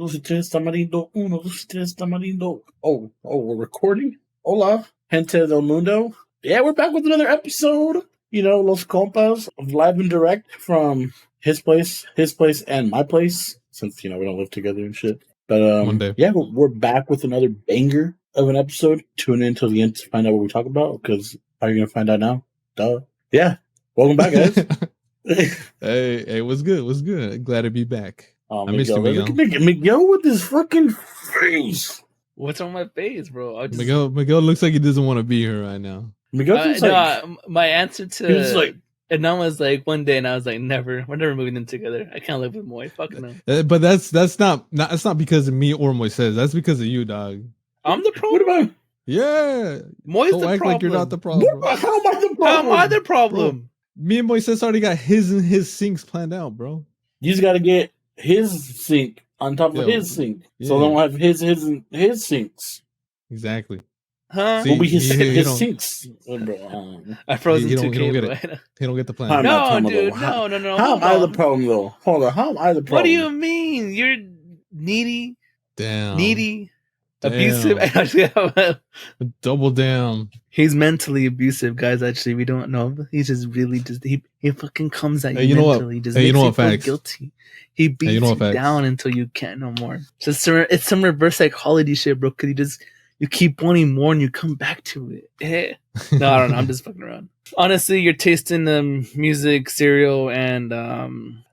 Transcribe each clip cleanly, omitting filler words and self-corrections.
dos, tres, tamarindo. Uno, dos, tres, tamarindo. Oh, we're recording? Hola, gente del mundo. Yeah, we're back with another episode. You know, Los Compas, live and direct from his place, and my place. Since, you know, we don't live together and shit. But, One day. yeah, we're back with another banger of an episode. Tune in till the end to find out what we talk about, because how are you going to find out now? Duh. Yeah. Welcome back, guys. Hey, what's good? What's good? Glad to be back. I missed you, Miguel. Miguel. Look at Miguel with his fucking face. What's on my face, bro? Miguel looks like he doesn't want to be here right now. Miguel my answer to was like, Hernan was like one day, and I was like, never. We're never moving in together. I can't live with Moy. Fuck no. But that's not because of me or Moises. That's because of you, dog. I'm the what problem. about Yeah. Moy's Don't the act problem. like you're not the problem. how am I the problem? How am I the problem? Me and Moises already got his sinks planned out, bro. You just got to get his sink on top of his sink, so don't have his sinks. Exactly. Huh? See, Will be his he sinks. I froze he in don't 2K. get it. He don't get the plan. I'm not No, talking dude. about- No. How am hold I the on. problem, though? Hold on. How am I the problem? What do you mean? You're needy, Damn. abusive. Double down. He's mentally abusive, guys. Actually, we don't know. He's just really he fucking comes at you, Hey, you know what? mentally. Just Hey, you makes know you what feel facts? guilty. He beats you know you what facts? down until you can't no more. It's some reverse psychology shit, bro. Because you keep wanting more and you come back to it. No, I don't know. I'm just fucking around. Honestly, your taste in music, cereal, and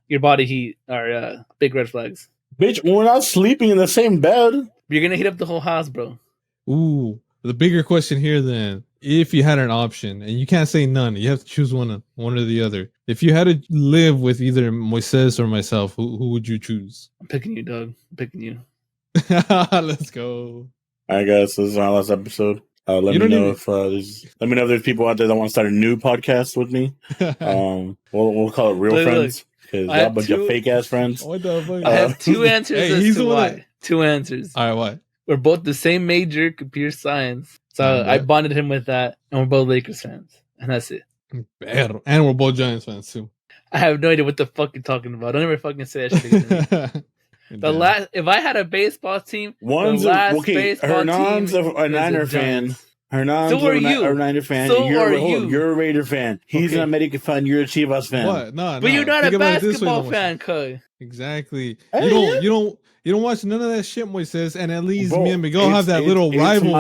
your body heat are big red flags. Bitch, we're not sleeping in the same bed. You're gonna heat up the whole house, bro. Ooh. The bigger question here then, if you had an option, and you can't say none, you have to choose one or the other. If you had to live with either Moises or myself, who would you choose? I'm picking you, dog. I'm picking you. Let's go. All right, guys. So this is our last episode. Let me know if there's people out there that want to start a new podcast with me. We'll call it Real Friends, because y'all a bunch of fake ass friends. What the fuck? I have two answers as to why. Two answers. All right, what? We're both the same major, computer science. So I bonded him with that, and we're both Lakers fans. And that's it. And we're both Giants fans, too. I have no idea what the fuck you're talking about. Don't ever fucking say that shit again. If I had a baseball team, Hernan's a Niner fan. Hernan's So are you. a Niner fan. So you're, are you. You're a Raider fan. He's an American fan. You're a Chivas fan. What? No, but you're not Think a about it this way, basketball though, fan, cuz. Exactly. Hey, You don't watch none of that shit, Moises, and at least Bro, me and Miguel have that little rival.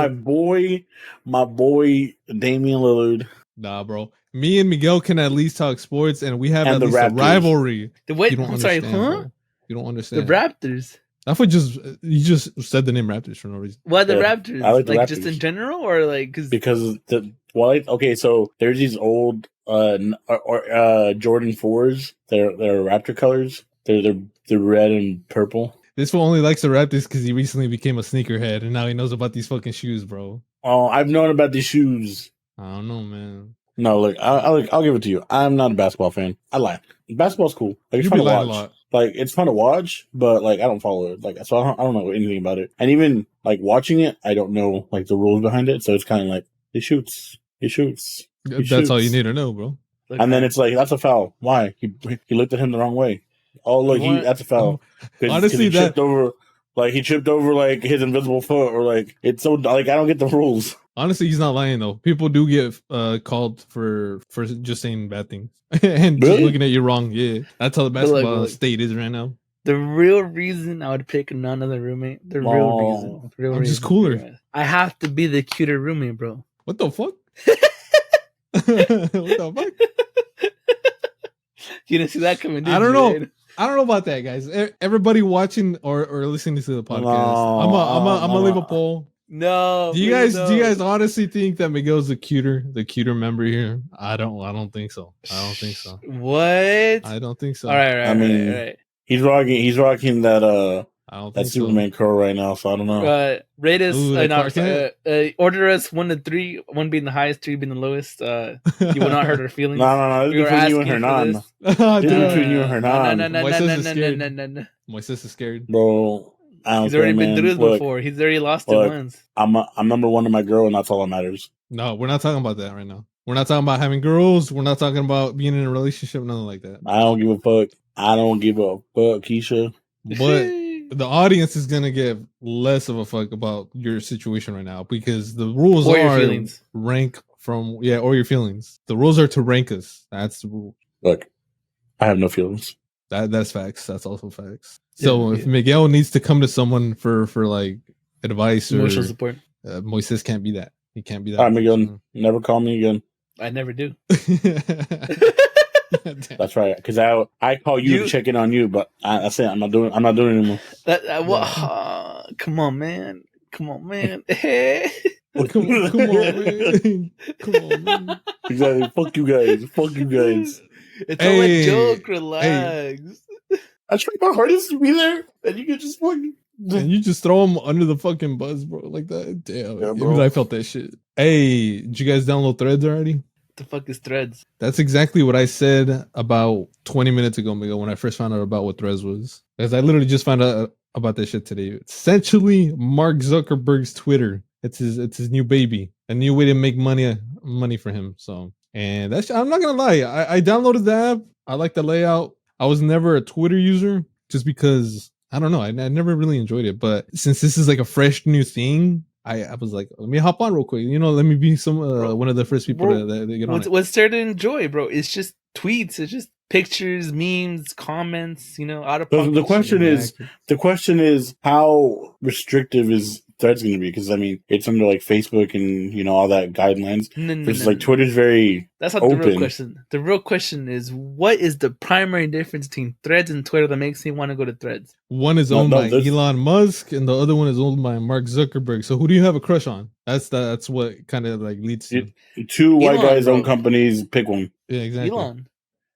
My boy, Damian Lillard. Nah, bro. Me and Miguel can at least talk sports, and we have And at the least a Raptors. rivalry. I'm sorry, Bro. You don't understand. The Raptors. I thought you just said the name Raptors for no reason. Why the Raptors? I like the Raptors. Just in general, or because okay, so there's these old Jordan 4s. They're Raptor colors. They're red and purple. This fool only likes the Raptors because he recently became a sneakerhead, and now he knows about these fucking shoes, bro. Oh, I've known about these shoes. I don't know, man. No, look, I'll give it to you. I'm not a basketball fan. I lie. Basketball's cool. Like, it's fun to watch. A lot. Like, it's fun to watch, but like I don't follow it. Like, so I don't know anything about it. And even like watching it, I don't know like the rules behind it. So it's kind of like he shoots. That's all you need to know, bro. And then it's like, that's a foul. Why? He looked at him the wrong way. Oh, look, that's a foul. Honestly, he tripped over like his invisible foot, or like it's so like I don't get the rules. Honestly, he's not lying though. People do get called for just saying bad things and really? just looking at you wrong. Yeah, that's how the basketball state is right now. The real reason I would pick none other roommate. The real reason. I'm just cooler. I have to be the cuter roommate, bro. What the fuck? What the fuck? You didn't see that coming, did I don't you, know. Right? I don't know about that, guys. Everybody watching or listening to the podcast, I'm gonna leave a poll. No. Do you guys honestly think that Miguel's the cuter member here? I don't think so. What? I don't think so. All right. I mean, he's rocking that that Superman curl right now, so I don't know. Rate us. Order us 1 to 3, 1 being the highest, 3 being the lowest. You will not hurt our feelings. No. It's between you and Hernan. It's between you and Hernan. No. Moises is scared, bro. He's already been through this before. He's already lost it once. I'm number one to my girl, and that's all that matters. No, we're not talking about that right now. We're not talking about having girls. We're not talking about being in a relationship. Nothing like that. I don't give a fuck. Keisha. But the audience is gonna give less of a fuck about your situation right now because the rules Or your are feelings. rank from or your feelings. The rules are to rank us. That's the rule. Look, I have no feelings. That's facts. That's also facts. Yeah, So if yeah. Miguel needs to come to someone for like advice or Emotional support. Moises can't be that. He can't be that. All right, Miguel, never call me again. I never do. That's right, because I call you to check in on you, but that's it. I'm not doing it anymore. Come on, man. Come on, man. Well, come on, man. Come on, man. Exactly. Fuck you guys. Fuck you guys. It's all a joke. Relax. I tried my hardest to be there, and you can just fucking. And you just throw him under the fucking bus, bro. Like that. Damn. Yeah, Even bro. I felt that shit. Hey, did you guys download Threads already? The fuck is Threads? That's exactly what I said about 20 minutes ago, Miguel, when I first found out about what Threads was. Because I literally just found out about that shit today. It's essentially Mark Zuckerberg's Twitter. It's his new baby. A new way to make money for him. So, and that's, I'm not gonna lie. I downloaded the app. I like the layout. I was never a Twitter user just because I don't know. I never really enjoyed it. But since this is like a fresh new thing, I was like, let me hop on real quick. Let me be one of the first people to get on. What's there to enjoy, bro? It's just tweets. It's just pictures, memes, comments. Out of pocket. The question is how restrictive is Threads going to be? Because I mean, it's under like Facebook and all that guidelines. Like Twitter's very. That's not open. the real question. The real question is, what is the primary difference between Threads and Twitter that makes me want to go to Threads? One is owned by Elon Musk, and the other one is owned by Mark Zuckerberg. So who do you have a crush on? That's what kind of like leads to two white guys own companies. Pick one. Yeah, exactly. Elon.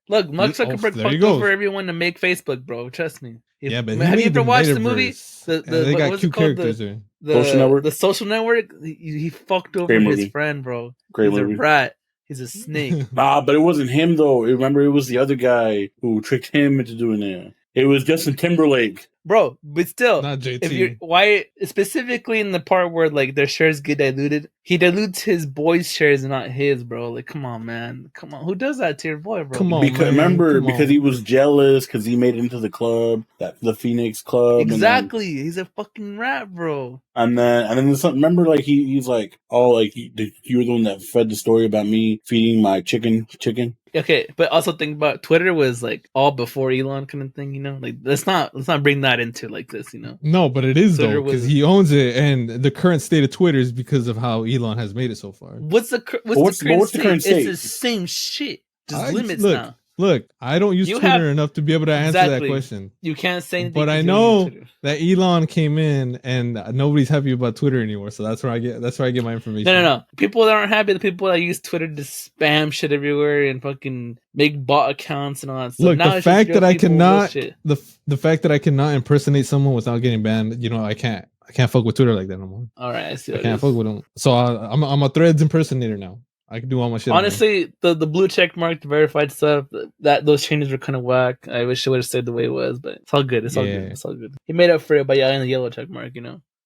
Look, Mark Zuckerberg fucked over everyone to make Facebook, but trust me. But have you ever watched the movie? They got cute characters there. Social Network. The Social Network. He fucked over his friend, bro. He's a rat. He's a snake. But it wasn't him though. Remember, it was the other guy who tricked him into doing it. It was Justin Timberlake. Bro, but still, not JT. If you're why specifically in the part where like their shares get diluted, he dilutes his boy's shares and not his, bro. Like, come on, man, come on, who does that to your boy, bro? Come on, because he was jealous because he made it into the club, the Phoenix Club. Exactly, he's a fucking rat, bro. And then there's something. Remember, like he's like, oh, like you were the one that fed the story about me feeding my chicken. Okay, but also think about Twitter was like all before Elon kind of thing, Like let's not bring that into like this, No, but it is Twitter though because he owns it, and the current state of Twitter is because of how Elon has made it so far. What's the current state? It's the same shit. Just limits now. Look, I don't use Twitter enough to be able to answer that question. You can't say anything. But I know that Elon came in and nobody's happy about Twitter anymore. So that's where I get my information. No. People that aren't happy, the people that use Twitter to spam shit everywhere and fucking make bot accounts and all that stuff. Look, the fact that I cannot the fact that I cannot impersonate someone without getting banned, I can't fuck with Twitter like that no more. All right, I see. I can't fuck with them. So I'm a Threads impersonator now. I can do all my shit. Honestly, the blue check mark, the verified stuff, that those changes were kind of whack. I wish it would have stayed the way it was, but it's all good. It's all good. He made up for it by adding the yellow check mark,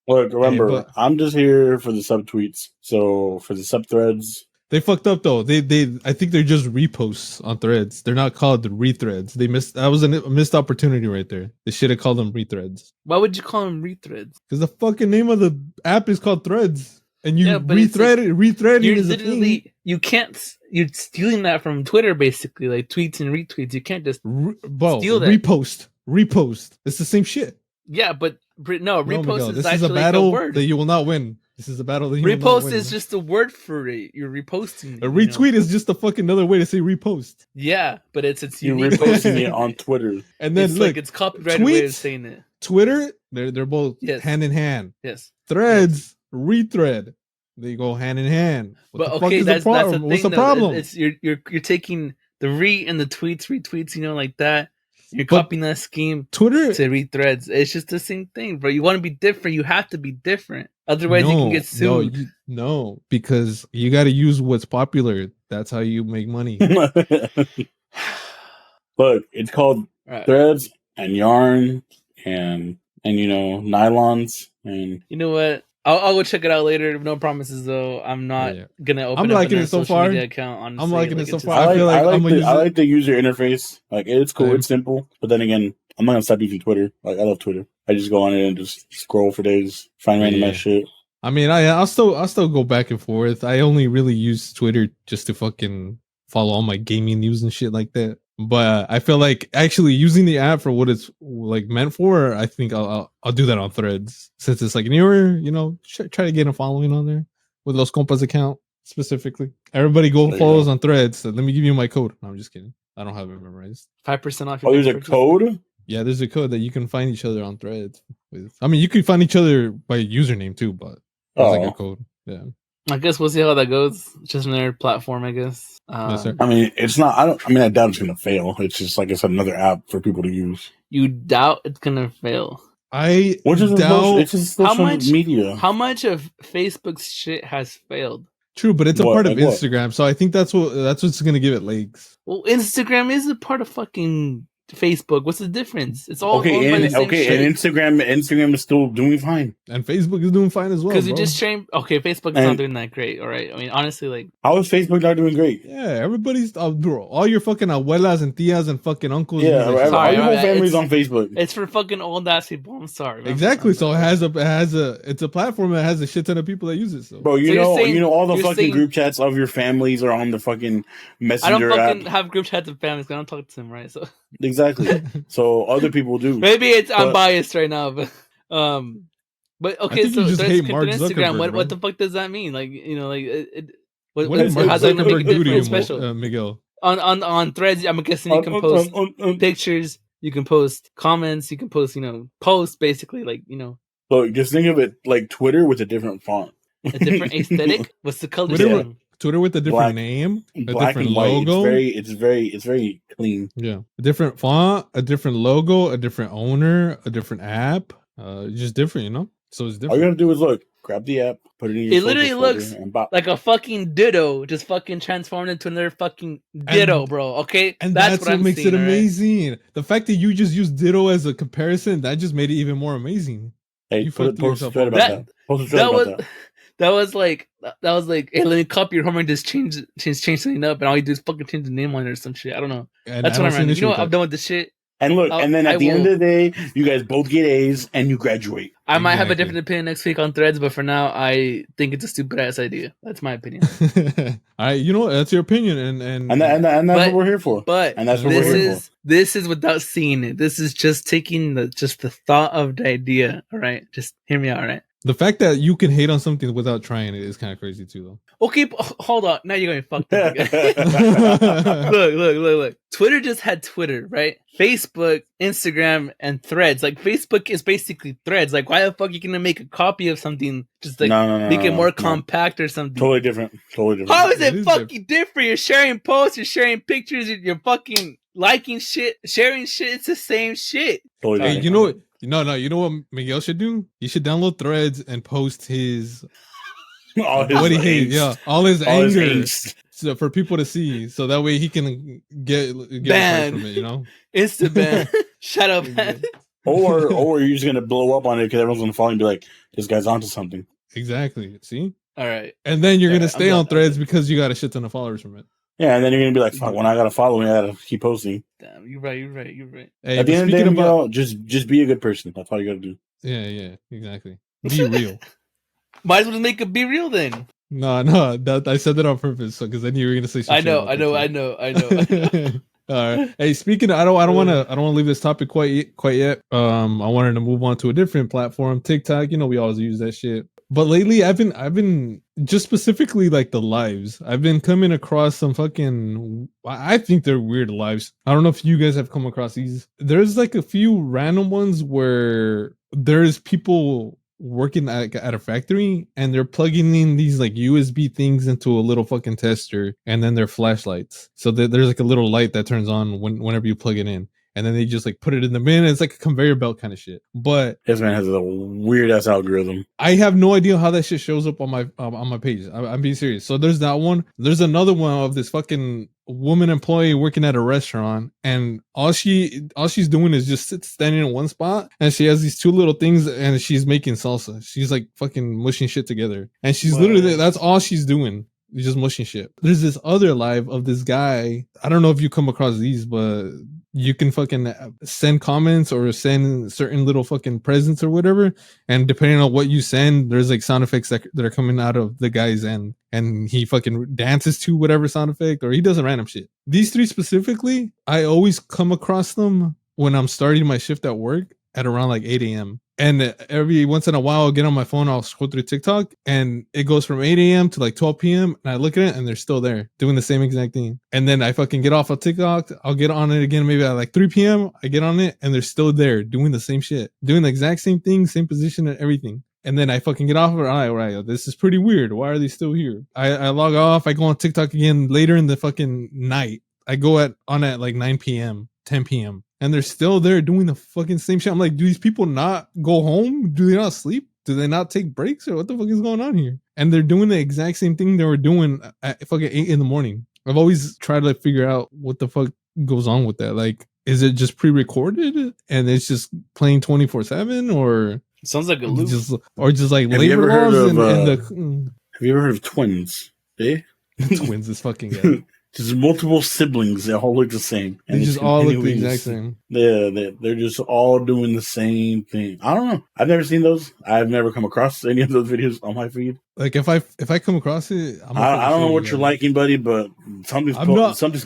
Look, remember, I'm just here for the subtweets. So for the sub threads, they fucked up though. I think they're just reposts on Threads. They're not called rethreads. That was a missed opportunity right there. They should have called them rethreads. Why would you call them rethreads? Because the fucking name of the app is called Threads. And you rethreading is a thing. You can't. You're stealing that from Twitter, basically, like tweets and retweets. You can't just steal that. Repost. It's the same shit. Yeah, but no, repost is actually a battle a word that you will not win. This is a battle that you will not repost win. is just a word for it. You're reposting. A retweet is just a fucking another way to say repost. Yeah, but it's you're reposting it on Twitter, and then it's it's copyrighted way of saying it. Twitter, they're both hand in hand. Yes. Threads. Rethread, they go hand in hand. That's the thing. What's the problem? It's you're taking the and the retweets, like that. You're copying that scheme Twitter to rethreads. It's just the same thing, bro. You want to be different, you have to be different. Otherwise, you can get sued. No, because you got to use what's popular. That's how you make money. Look, it's called Threads and Yarn and nylons and you know what? I'll go check it out later. No promises though. I'm not gonna open. I'm liking up it so far. Account, honestly. I'm liking it so far. I like the user interface. Like it's cool. It's simple. But then again, I'm not gonna stop using Twitter. Like I love Twitter. I just go on it and just scroll for days, find random ass shit. I mean, I'll still go back and forth. I only really use Twitter just to fucking follow all my gaming news and shit like that. But I feel like actually using the app for what it's like meant for, I think I'll do that on Threads since it's like newer. You know, try to get a following on there with Los Compas account specifically. Everybody go follow us on Threads. So let me give you my code. No, I'm just kidding. I don't have it memorized. 5% off. Oh, there's a code? Yeah, there's a code that you can find each other on Threads with. I mean, you can find each other by username too, but there's like a code. Yeah. I guess we'll see how that goes. It's just another platform, I guess. Yes, sir. I mean, it's not. I doubt it's gonna fail. It's just like I said, another app for people to use. You doubt it's gonna fail? Which is doubt. It's just social media. How much of Facebook's shit has failed? True, but it's a part of Instagram, so I think that's what's gonna give it legs. Well, Instagram is a part of fucking Facebook. What's the difference? It's all okay. And Instagram is still doing fine, and Facebook is doing fine as well. Because you just train. Okay, Facebook is not doing that great. All right. I mean, honestly, like, how is Facebook not doing great? Yeah, everybody's bro, all your fucking abuelas and tias and fucking uncles. Yeah, all your whole family's on Facebook. It's for fucking old ass people. I'm sorry. Exactly. So it's a platform that has a shit ton of people that use it. So, bro, you know all the fucking group chats of your families are on the fucking Messenger app. I don't fucking have group chats with families. I don't talk to them, right? So. Exactly. So other people do. Maybe I'm biased right now, but okay. So just hate Mark Instagram. Zuckerberg, what the fuck does that mean? Like, you know, like what did Mark Zuckerberg do to you, special? Miguel? On Threads, I'm guessing you can post pictures, you can post comments, you can post, posts basically, like, So just think of it like Twitter with a different font, a different aesthetic. What's the color? Twitter with a different name, a black different and white. logo. It's very clean. Yeah, a different font, a different logo, a different owner, a different app. Just different, So it's different. All you gotta do is grab the app, put it in your. It literally looks like a fucking ditto, just fucking transformed into another fucking ditto, bro. Okay, and that's what makes it amazing. Right? The fact that you just use ditto as a comparison, that just made it even more amazing. Hey, you post a thread about that. That was like, hey, let me copy your homework and just change something up, and all you do is fucking change the name on it or some shit. I don't know. And that's what I'm running. You know what? I'm done with this shit. And look, and then at the end of the day, you guys both get A's and you graduate. I might have a different opinion next week on Threads, but for now, I think it's a stupid ass idea. That's my opinion. All right, that's your opinion, and that's what we're here for. But and that's what we're here for. This is without seeing it. This is just taking the thought of the idea. All right, just hear me out. All right. The fact that you can hate on something without trying it is kind of crazy too, though. Okay, hold on. Now you're going fucked up again. Look. Twitter just had Twitter, right? Facebook, Instagram, and Threads. Like, Facebook is basically Threads. Like, why the fuck are you gonna make a copy of something? Just like make it more compact or something. Totally different. How is it fucking different? You're sharing posts, you're sharing pictures, you're fucking liking shit, sharing shit. It's the same shit. Hey, you know what? No. You know what Miguel should do? He should download Threads and post his what he hates. Yeah, all his anger so for people to see, so that way he can get banned from it. Instant ban. Shut up, man. Or you're just gonna blow up on it because everyone's gonna follow and be like, "This guy's onto something." Exactly. See. All right. And then you're gonna stay on Threads because you got a shit ton of followers from it. Yeah, and then you're gonna be like, "Fuck! When I gotta follow me, I gotta keep posting." Damn, you're right. Hey, at the end of the day, just be a good person. That's all you gotta do. Yeah, exactly. Be real. Might as well just make it be real then. No, that I said that on purpose, because then you were gonna say. I know. All right. Hey, speaking of, I don't want to leave this topic quite yet. I wanted to move on to a different platform, TikTok. We always use that shit. But lately, I've been just specifically like the lives. I've been coming across some fucking. I think they're weird lives. I don't know if you guys have come across these. There's like a few random ones where there's people working at a factory and they're plugging in these like USB things into a little fucking tester, and then they're flashlights. So there's like a little light that turns on whenever you plug it in. And then they just like put it in the bin. It's like a conveyor belt kind of shit. But this man has a weird ass algorithm. I have no idea how that shit shows up on my page. I'm being serious. So there's that one. There's another one of this fucking woman employee working at a restaurant, and all she's doing is just standing in one spot, and she has these two little things, and she's making salsa. She's like fucking mushing shit together, and she's literally that's all she's doing. Just mushing shit. There's this other live of this guy. I don't know if you come across these, but you can fucking send comments or send certain little fucking presents or whatever, and depending on what you send, there's like sound effects that are coming out of the guy's end, and he fucking dances to whatever sound effect, or he does a random shit. These three specifically, I always come across them when I'm starting my shift at work at around like 8 a.m. And every once in a while, I'll get on my phone, I'll scroll through TikTok, and it goes from 8 a.m. to like 12 p.m. And I look at it, and they're still there doing the same exact thing. And then I fucking get off of TikTok, I'll get on it again, maybe at like 3 p.m. I get on it, and they're still there doing the same shit, doing the exact same thing, same position and everything. And then I fucking get off of it. All right, this is pretty weird. Why are they still here? I log off, I go on TikTok again later in the fucking night. I go on at like 9 p.m., 10 p.m. And they're still there doing the fucking same shit. I'm like, do these people not go home? Do they not sleep? Do they not take breaks? Or what the fuck is going on here? And they're doing the exact same thing they were doing at fucking 8 in the morning. I've always tried to figure out what the fuck goes on with that. Like, is it just pre-recorded and it's just playing 24/7, or It sounds like a loop. just like Have you labor ever heard laws of, and the Have you ever heard of twins? Eh? twins? This fucking guy. Just multiple siblings that all look the same. They it's just all look the continuing exact to- same. Yeah, they're just all doing the same thing. I don't know. I've never seen those. I've never come across any of those videos on my feed. Like if I come across it, I don't know what you're liking, buddy, but something's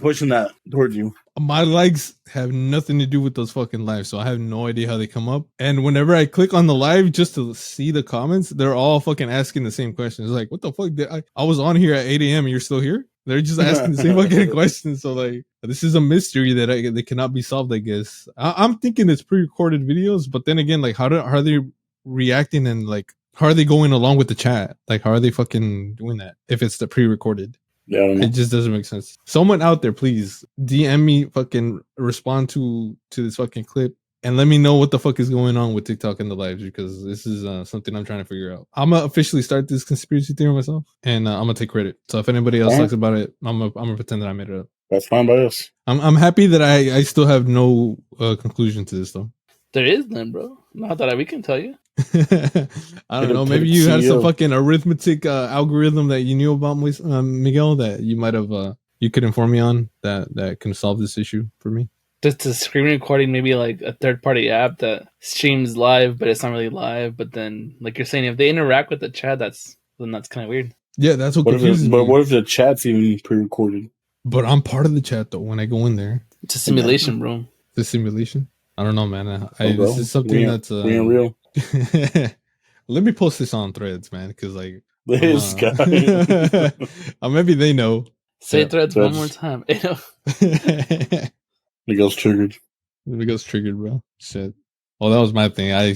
pushing that towards you. My likes have nothing to do with those fucking lives, so I have no idea how they come up. And whenever I click on the live just to see the comments, they're all fucking asking the same questions. Like, what the fuck? I was on here at 8 a.m. and you're still here? They're just asking the same fucking questions. So like, this is a mystery that they cannot be solved, I guess. I'm thinking it's pre-recorded videos, but then again, like, how are they reacting, and like, how are they going along with the chat? Like, how are they fucking doing that if it's the pre-recorded? Yeah, I don't know. It just doesn't make sense. Someone out there, please DM me, fucking respond to this fucking clip, and let me know what the fuck is going on with TikTok and the lives, because this is something I'm trying to figure out. I'm gonna officially start this conspiracy theory myself, and I'm gonna take credit. So if anybody else talks about it, I'm gonna pretend that I made it up. That's fine by us. I'm happy that I still have no conclusion to this though. There is none, bro. Not that we can tell you. I don't know. Maybe you had some fucking arithmetic algorithm that you knew about, Miguel, that you might have you could inform me on that can solve this issue for me. Just a screen recording, maybe like a third-party app that streams live, but it's not really live. But then, like you're saying, if they interact with the chat, that's kind of weird. Yeah, that's what confuses me. But what if the chat's even pre-recorded? But I'm part of the chat though when I go in there. It's a simulation, bro. The simulation? I don't know, man. Bro, this is something that's we ain't real. Let me post this on Threads, man, because like This guy. maybe they know. Say Threads one more time. Miguel's triggered. Miguel's triggered, bro. Shit. Well, that was my thing. I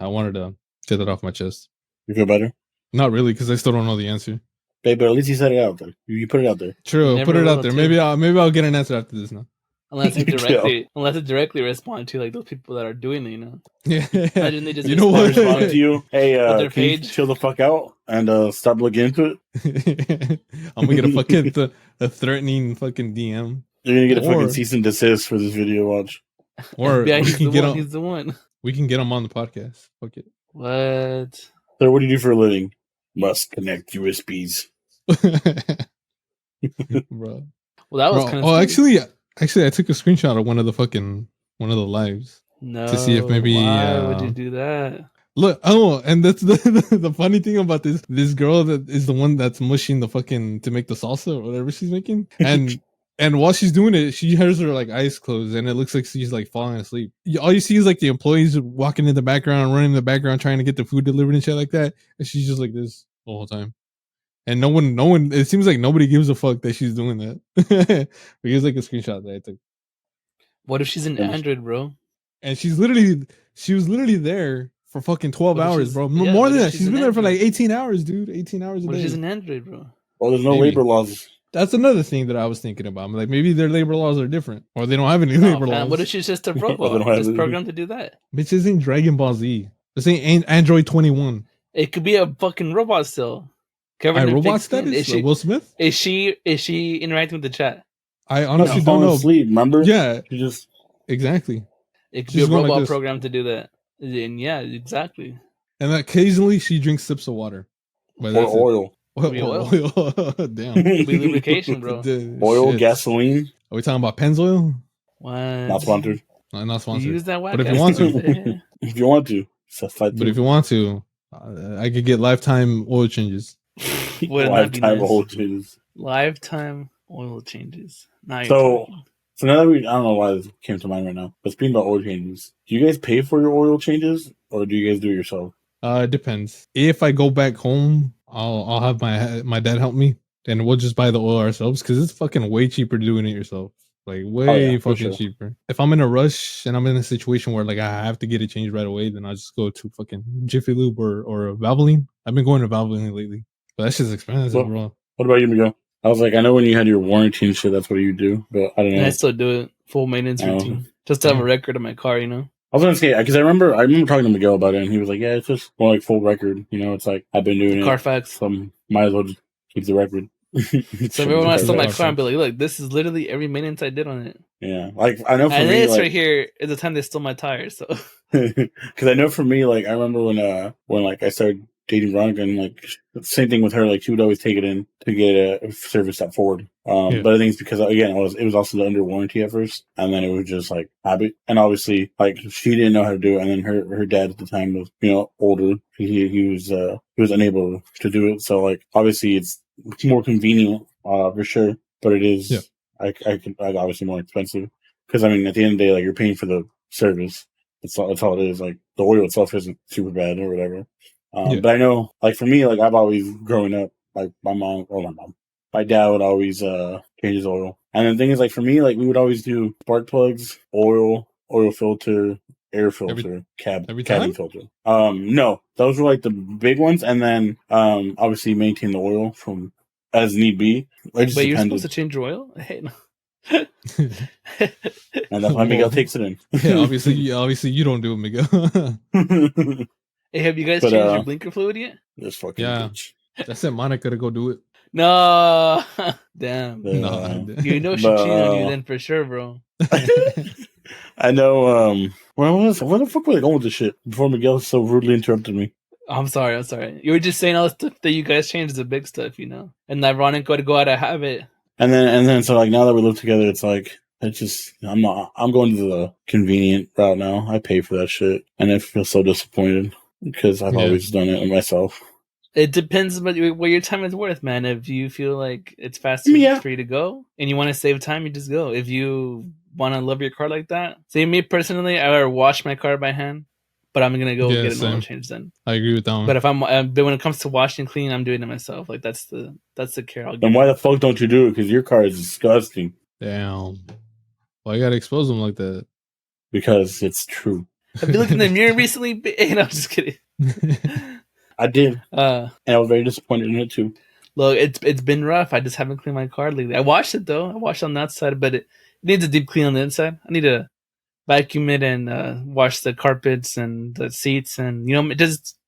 wanted to get that off my chest. You feel better? Not really, because I still don't know the answer. Hey, but at least you said it out there. You put it out there. True, put it out there. Maybe I'll get an answer after this now. Unless it directly respond to like those people that are doing it, you know. Yeah. Imagine they just You know what? Respond to you. Hey, their can you page. chill the fuck out and stop looking into it? I'm gonna get a fucking a threatening fucking DM. You're gonna get a Or- fucking cease and desist for this video. Watch. Or yeah, we he's can the get one. on. He's the one. We can get them on the podcast. Fuck it. What? Sir, what do you do for a living? Must connect USBs. Bro. Well, that was Bro, kind of. oh, actually, I took a screenshot of one of the lives. no. to see if maybe, Why would you do that? Look, and that's the funny thing about this girl that is the one that's mushing the fucking to make the salsa or whatever she's making, and while she's doing it, she has her like eyes closed, and it looks like she's like falling asleep. All you see is like the employees walking in the background, running in the background, trying to get the food delivered and shit like that, and she's just like this the whole time. And no one. It seems like nobody gives a fuck that she's doing that. Here's like a screenshot that I took. What if she's an Android, bro? And she was literally there for fucking 12 What if hours, she's- bro. yeah, More what than if that. she's She's an been there for like Android? 18 hours, dude. 18 hours a What if day. she's an Android, bro? Well, there's no Maybe. labor laws. That's another thing that I was thinking about. I'm like, maybe their labor laws are different, or they don't have any No, labor man, laws. what if she's just a They don't robot? have Just it. programmed to do that. Bitch, this ain't Dragon Ball Z. This ain't Android 21. It could be a fucking robot still. Covered in Robot fake skin. status? Like Will Smith? Is she interacting with the chat? I She's honestly don't falling know. asleep, remember? Yeah, She just exactly. It could She's be a going like robot this. programmed to do that. And yeah, exactly. And occasionally she drinks sips of water. But or that's it. oil. Could be Oil. Damn. Could be lubrication, bro. Dude, Oil, shit. gasoline. Are we talking about Pennzoil? What? Not sponsored. Not You sponsored. use that whack But if you ass want to, stuff, If you want to, but if you want to, I could get lifetime oil changes. Wouldn't that be lifetime nice? oil changes. Lifetime oil changes. Now you're So, talking. so now that I don't know why this came to mind right now, but speaking about oil changes, do you guys pay for your oil changes or do you guys do it yourself? It depends. If I go back home, I'll have my dad help me, and we'll just buy the oil ourselves because it's fucking way cheaper doing it yourself. Like way for fucking sure. cheaper. If I'm in a rush and I'm in a situation where like I have to get it changed right away, then I'll just go to fucking Jiffy Lube or Valvoline. I've been going to Valvoline lately, but that's just expensive, Well, bro. What about you, Miguel? I was like, I know when you had your warranty and shit, that's what you do, but I don't And know. I still do it. Full maintenance Oh. routine. Just to have a record of my car, you know? I was gonna say because I remember talking to Miguel about it, and he was like, "Yeah, it's just more like full record. You know, it's like I've been doing it, Carfax. so might as well just keep the record." So everyone I stole my Carfax. car and be like, look, this is literally every maintenance I did on it. Yeah, like I know for And me, this like, right here is the time they stole my tires. So because I know for me, like I remember when like I started dating Veronica, and like same thing with her, like she would always take it in to get a service at Ford. Yeah. But I think it's because again, it was also under warranty at first, and then it was just like habit, and obviously like she didn't know how to do it, and then her dad at the time was older. He was unable to do it, so like obviously it's more convenient for sure, but it is like obviously more expensive because I mean at the end of the day like you're paying for the service. That's all it is. Like the oil itself isn't super bad or whatever. But I know, like for me, like I've always growing up, like my dad would always change his oil. And the thing is, like for me, like we would always do spark plugs, oil filter, air filter, cabin filter. No, those were like the big ones, and then obviously maintain the oil from as need be. Wait, you're supposed to change your oil? Hey, no. And that's why Miguel takes it in. Yeah, obviously you don't do it, Miguel. Hey, have you guys changed your blinker fluid yet? This fucking bitch. I sent Monica to go do it. No, damn. No, You know she cheated on you then for sure, bro. I know. Where the fuck were they going with this shit before Miguel so rudely interrupted me? I'm sorry. You were just saying all the stuff that you guys changed, the big stuff, you know, and ironic to go out of habit. And then so like now that we live together, it's like it's just I'm going to the convenient route now. I pay for that shit, and I feel so disappointed because I've always done it myself. It depends what your time is worth, man. If you feel like it's faster for you to go and you want to save time, you just go. If you want to love your car like that, say me personally, I would wash my car by hand, but I'm gonna go get an oil change then. I agree with that one. But but when it comes to washing and cleaning, I'm doing it myself. Like that's the care I'll give. Then why the fuck don't you do it? Because your car is disgusting. Damn. Why you gotta expose them like that? Because it's true. Have you looked in the mirror recently? No, I'm just kidding. I did, and I was very disappointed in it too. Look, it's been rough. I just haven't cleaned my car lately. I washed it though. I washed on the outside, but it needs a deep clean on the inside. I need to vacuum it and wash the carpets and the seats, and it just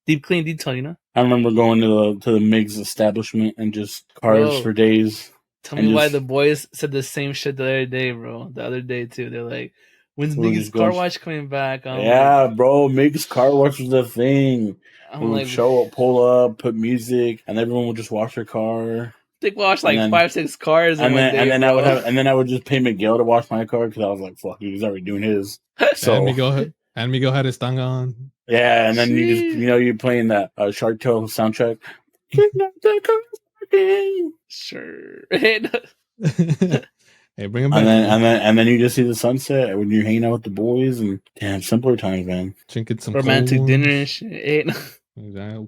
deep clean detail. You know. I remember going to the Miggs establishment and just cars for days. Tell me why the boys said the same shit the other day, bro. The other day too. They're like, "When's Miggs car wash coming back?" Bro, Miggs car wash was the thing. I'm like, show up, pull up, put music, and everyone would just wash their car. They wash like 5-6 cars, and then I would just pay Miguel to wash my car because I was like, "Fuck, dude, he's already doing his." So and Miguel had his tanga on. Yeah, and then you just you're playing that Shark Tale soundtrack. Sure. Hey, bring him back. And then you just see the sunset when you're hanging out with the boys and damn simpler times, man. Drinking some romantic dinner and shit.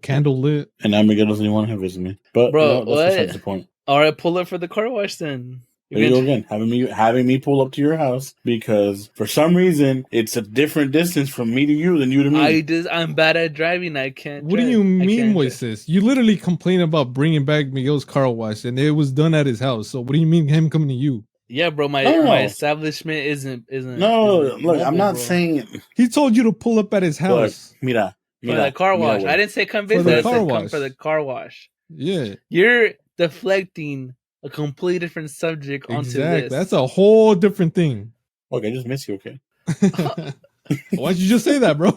Candle lit. And now Miguel doesn't even want to visit me. But bro, that's besides the point. All right, pull up for the car wash then. There you go again, having me pull up to your house because for some reason it's a different distance from me to you than you to me. I'm bad at driving. I can't. What do you mean, Moises? You literally complain about bringing back Miguel's car wash, and it was done at his house. So what do you mean him coming to you? Yeah, bro. My establishment isn't. Look, I'm not saying he told you to pull up at his house. Look, mira, for the car wash. I didn't say come visit. I said come for the car wash. Yeah, you're deflecting a completely different subject onto this. That's a whole different thing. Okay, I just miss you, okay? Why'd you just say that, bro?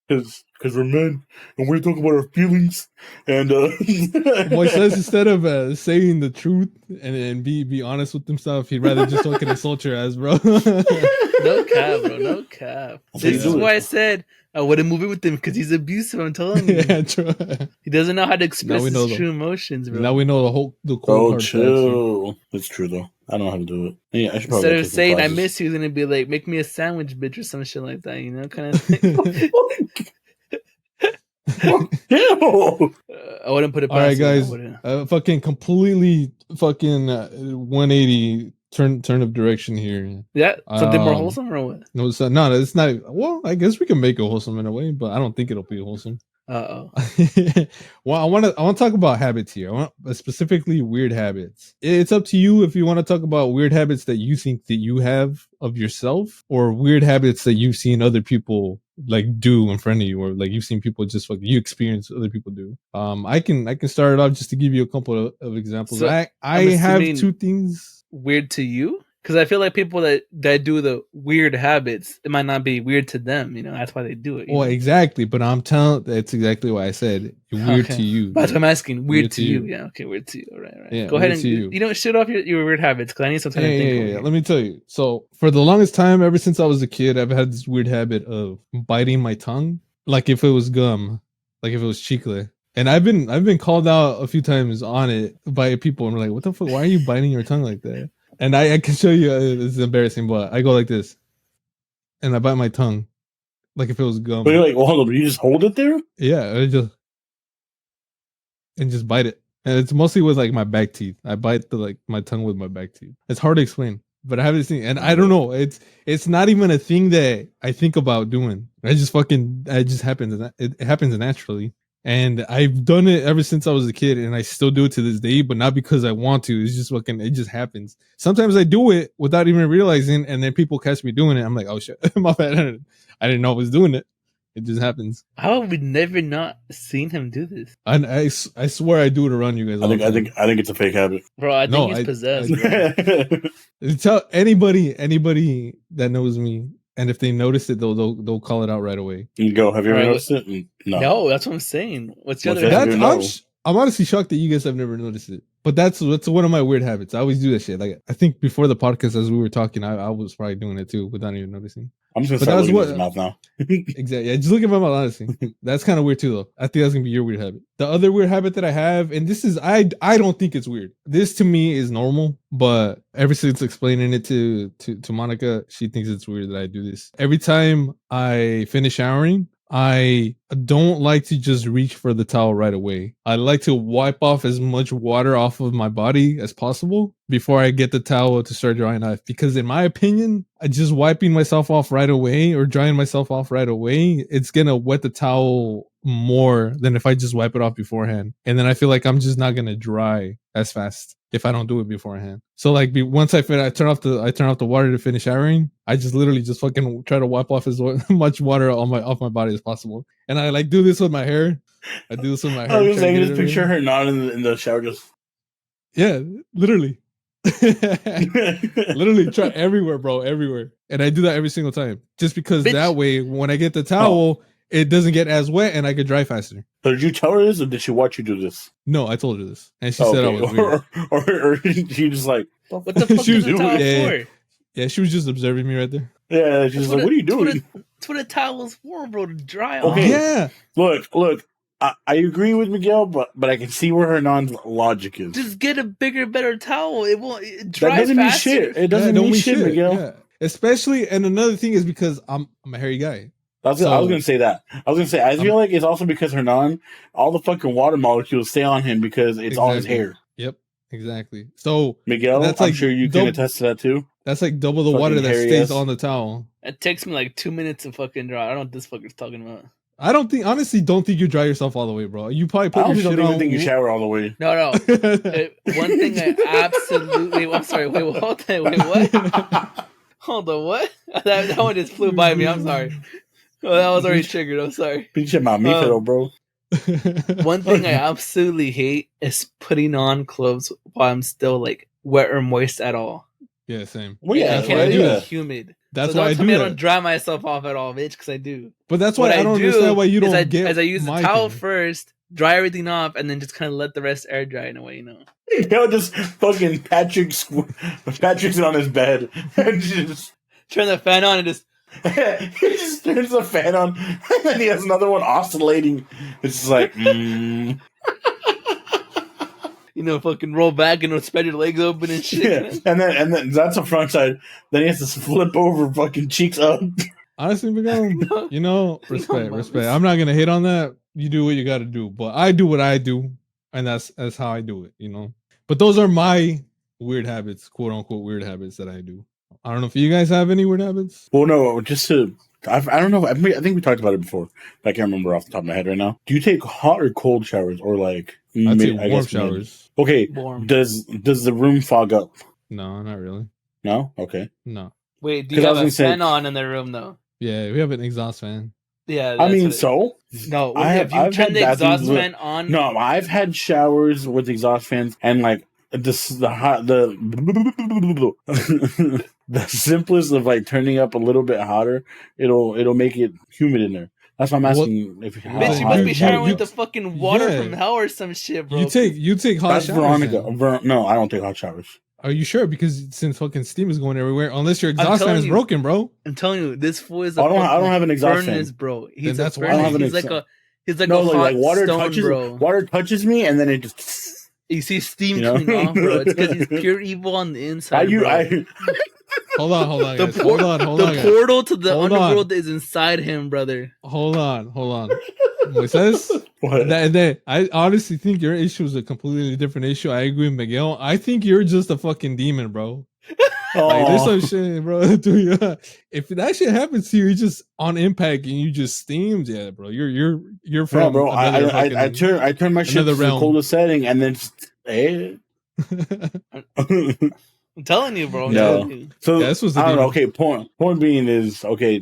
because we're men and we're talking about our feelings. And Moises, instead of saying the truth and be honest with himself, he'd rather just fucking insult your ass, bro. No cap, bro. No cap. This is why I said I wouldn't move in with him because he's abusive. I'm telling you. Yeah, true. He doesn't know how to express his the- true emotions, bro. Now we know the cold oh, hard facts. chill. It's true though. I don't know how to do it. Yeah, I should probably Instead go of take some saying I classes. miss you, he's gonna be like, make me a sandwich, bitch, or some shit like that, you know, kind of thing. Ew. I wouldn't put it past All right, him, I guys. wouldn't. Fucking completely fucking 180 turn of direction here. Yeah, something more Um, wholesome or what? No, it's not. Well, I guess we can make it wholesome in a way, but I don't think it'll be wholesome. Uh-oh. Well, I want to talk about habits here. I want specifically weird habits. It's up to you if you want to talk about weird habits that you think that you have of yourself, or weird habits that you've seen other people like do in front of you, or like you've seen people just like you experience other people do. I can start it off just to give you a couple of examples. So, I I'm have assuming- two things. Weird to you? Because I feel like people that do the weird habits, it might not be weird to them, you know, that's why they do it. you Well, know? exactly, but I'm telling that's exactly why I said weird Okay. to you. That's what I'm asking. Weird, Weird to to you. you. Yeah, okay, weird to you. All right. Yeah, Go ahead weird and, to you. you know, shoot off your weird habits, because I need some time to think over here. Let me tell you. So for the longest time, ever since I was a kid, I've had this weird habit of biting my tongue, like if it was gum, like if it was chicle. And I've been called out a few times on it by people, and we're like, "What the fuck? Why are you biting your tongue like that?" And I can show you. This is embarrassing, but I go like this, and I bite my tongue, like if it was gum. But you're like, well, hold on, you just hold it there? Yeah, I just bite it, and it's mostly with like my back teeth. I bite my tongue with my back teeth. It's hard to explain, but I haven't seen, and I don't know. It's not even a thing that I think about doing. It just happens, and it happens naturally. And I've done it ever since I was a kid, and I still do it to this day, but not because I want to. It's just it just happens. Sometimes I do it without even realizing, and then people catch me doing it. I'm like, oh shit, my bad. I didn't know I was doing it. It just happens. How have we never not seen him do this? And I swear I do it around you guys. I think it's a fake habit. Bro, I think No, he's possessed, bro. Tell anybody that knows me, and if they notice it, they'll call it out right away. You go. Have you ever Right, noticed it? No. No, that's what I'm saying. What's the What's other that? habit? No. I'm honestly shocked that you guys have never noticed it. But that's one of my weird habits. I always do that shit. Like I think before the podcast, as we were talking, I was probably doing it too without even noticing. I'm just But gonna that's start looking what- at his mouth now. Exactly. Yeah, just look at my mouth, honestly. That's kind of weird too, though. I think that's gonna be your weird habit. The other weird habit that I have, and this is I don't think it's weird. This to me is normal, but ever since explaining it to Monica, she thinks it's weird that I do this. Every time I finish showering, I don't like to just reach for the towel right away. I like to wipe off as much water off of my body as possible before I get the towel to start drying off. Because in my opinion, just wiping myself off right away or drying myself off right away, it's going to wet the towel more than if I just wipe it off beforehand. And then I feel like I'm just not going to dry as fast if I don't do it beforehand. So like once I turn off the water to finish showering, I just literally just fucking try to wipe off as much water off my body as possible. And I like do this with my hair. I do this with my hair. I was try to like, get just it picture everywhere. her nodding in the shower, just. Yeah, literally. Literally try everywhere, bro, everywhere. And I do that every single time. Just because Bitch. that way when I get the towel, it doesn't get as wet and I could dry faster. So did you tell her this, or did she watch you do this? No, I told her this. And she said I was weird. or she just like, What the fuck She is was the towel doing it. for? Yeah, she was just observing me right there. yeah, she's like, what are you doing? That's what a towel's for, bro, to dry off. Okay. Yeah. Look. I agree with Miguel, but I can see where her non-logic is. Just get a bigger, better towel. It That dries doesn't mean faster. shit. It doesn't Yeah, mean shit, Miguel. Yeah. Especially, and another thing is because I'm a hairy guy. I was gonna say that. I feel like it's also because Hernan, all the fucking water molecules stay on him because it's all his Exactly. hair. Yep, exactly. So Miguel, That's I'm like sure you can double- attest to that too. that's like double the Fucking water that hairy stays ass. on the towel. It takes me like 2 minutes to fucking dry. I don't know what this fucker's talking about. I honestly don't think you dry yourself all the way, bro. You probably I put your don't shit even on. think you shower all the way. No. One thing I absolutely... I'm sorry. Wait, hold on. Wait, what? Hold on, what? That one just flew by me. I'm sorry. Oh, that was already triggered. I'm sorry. Pinche mamífero, bro. One thing I absolutely hate is putting on clothes while I'm still like wet or moist at all. Yeah, same. Well, yeah, that's I why I can't do be that. humid. That's so why I don't tell do me I that. don't dry myself off at all, bitch, because I do. But that's why What I don't do understand why you is don't get as I use the my towel thing. first, dry everything off, and then just kind of let the rest air dry in a way, you know. Yo, just fucking Patrick's on his bed and just Turn the fan on and just he just turns the fan on and then he has another one oscillating. It's just like fucking roll back and spread your legs open and shit. yeah. And then that's the front side. Then he has to flip over, fucking cheeks up. Honestly, Miguel, respect. Mames. I'm not gonna hate on that. You do what you got to do, but I do what I do, and that's how I do it. But those are my weird habits, quote unquote weird habits that I do. I don't know if you guys have any weird habits. Well, no, I don't know. I think we talked about it before. But I can't remember off the top of my head right now. Do you take hot or cold showers, or like I take warm showers. Okay. Warm. Does the room fog up? No, not really. No. Okay. No. Wait, do you have a fan on in the room though? Yeah, we have an exhaust fan. Yeah, I mean, so no. If you turn the exhaust fan on, no, I've had showers with exhaust fans, and like the simplest of like turning up a little bit hotter, it'll make it humid in there. That's why I'm asking if bitch, you must be showering with the fucking water from hell or some shit, bro. You take hot That's showers. Veronica. No, I don't take hot showers. Are you sure? Because since fucking steam is going everywhere, unless your exhaust fan is broken, bro. I'm telling you, this fool is. I don't have an exhaust furnace, fan, bro. He's that's a why furnace. He's like a hot water stone, touches, bro. Water touches me, and then it just. You see steam coming off, bro. It's because he's pure evil on the inside. Hold on, guys. Hold on, the portal to the underworld is inside him, brother. Hold on. Moises? What? I honestly think your issue is a completely different issue. I agree with Miguel. I think you're just a fucking demon, bro. Like, there's some shit, bro. If that shit happens to you, you're just on impact and you just steamed, yeah, bro. You're from. No, bro. I turn my shit to the coldest setting and then just, hey. I'm telling you, bro. No. So yeah, this was I don't know. Okay, point being is okay.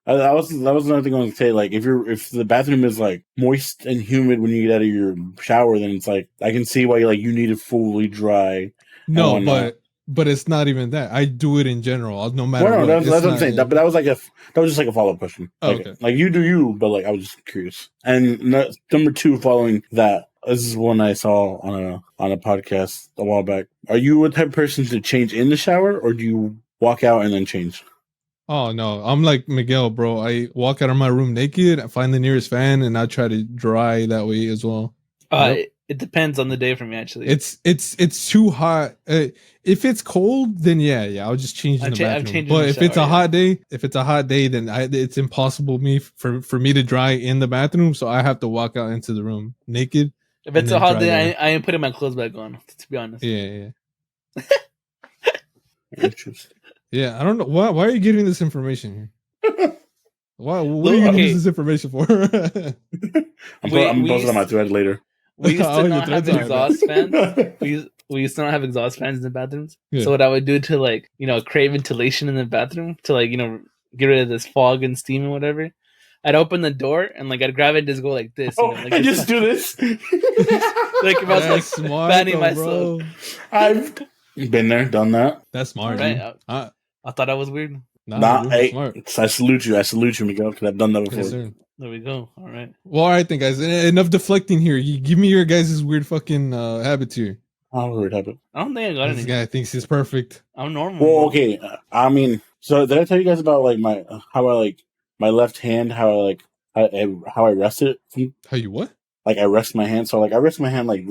That was another thing I was gonna say. Like, if the bathroom is like moist and humid when you get out of your shower, then it's like I can see why you need it fully dry. No, but it's not even that. I do it in general, no matter what. That's what I'm saying. But that was just like a follow up question. Oh, okay. Like you do you, but like I was just curious. And number two, following that, this is one I saw on a podcast a while back. Are you a type of person to change in the shower, or do you walk out and then change? Oh no, I'm like Miguel, bro. I walk out of my room naked, I find the nearest fan, and I try to dry that way as well. It depends on the day for me, actually. It's too hot. If it's cold, then yeah, I'll just change in the bathroom. But if it's a hot day, then it's impossible for me to dry in the bathroom, so I have to walk out into the room naked. If it's a hot day, I ain't putting my clothes back on, to be honest. Yeah. Interesting. Yeah, I don't know why are you getting this information here? What are you gonna use this information for? I'm posting on my thread later. We used to not have exhaust fans. We used to not have exhaust fans in the bathrooms. Yeah. So what I would do to crave ventilation in the bathroom to get rid of this fog and steam and whatever, I'd open the door and I'd grab it and just go like this. And just do this. If I was smart, fanning myself. Bro. I've been there, done that. That's smart. Right? I thought I was weird. I salute you, Miguel, because I've done that before. Yes, there we go. All right. Well, all right then, guys. Enough deflecting here. You give me your guys' weird fucking habits here. I don't have a weird habit. I don't think I got any. This guy thinks he's perfect. I'm normal. Well, okay. I mean, so did I tell you guys about my left hand, how I rest it? How you what? I rest my hand. So I rest my hand like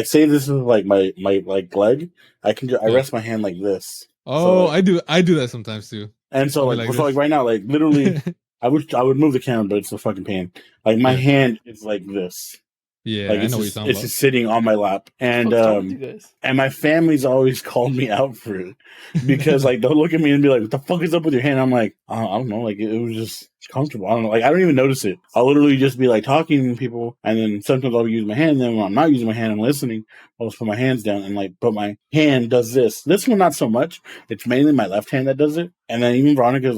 say this is my leg. I rest my hand like this. Oh, so, I do that sometimes too. And so right now, literally, I would move the camera, but it's a fucking pain. My hand is like this. Yeah, I know what you're talking about. It's just sitting on my lap, and my family's always called me out for it because they'll look at me and be like, "What the fuck is up with your hand?" I'm like, I don't know, it was just comfortable. I don't know, I don't even notice it. I'll literally just be talking to people, and then sometimes I'll use my hand. And then when I'm not using my hand and listening, I'll just put my hands down and but my hand does this. This one not so much. It's mainly my left hand that does it. And then even Veronica's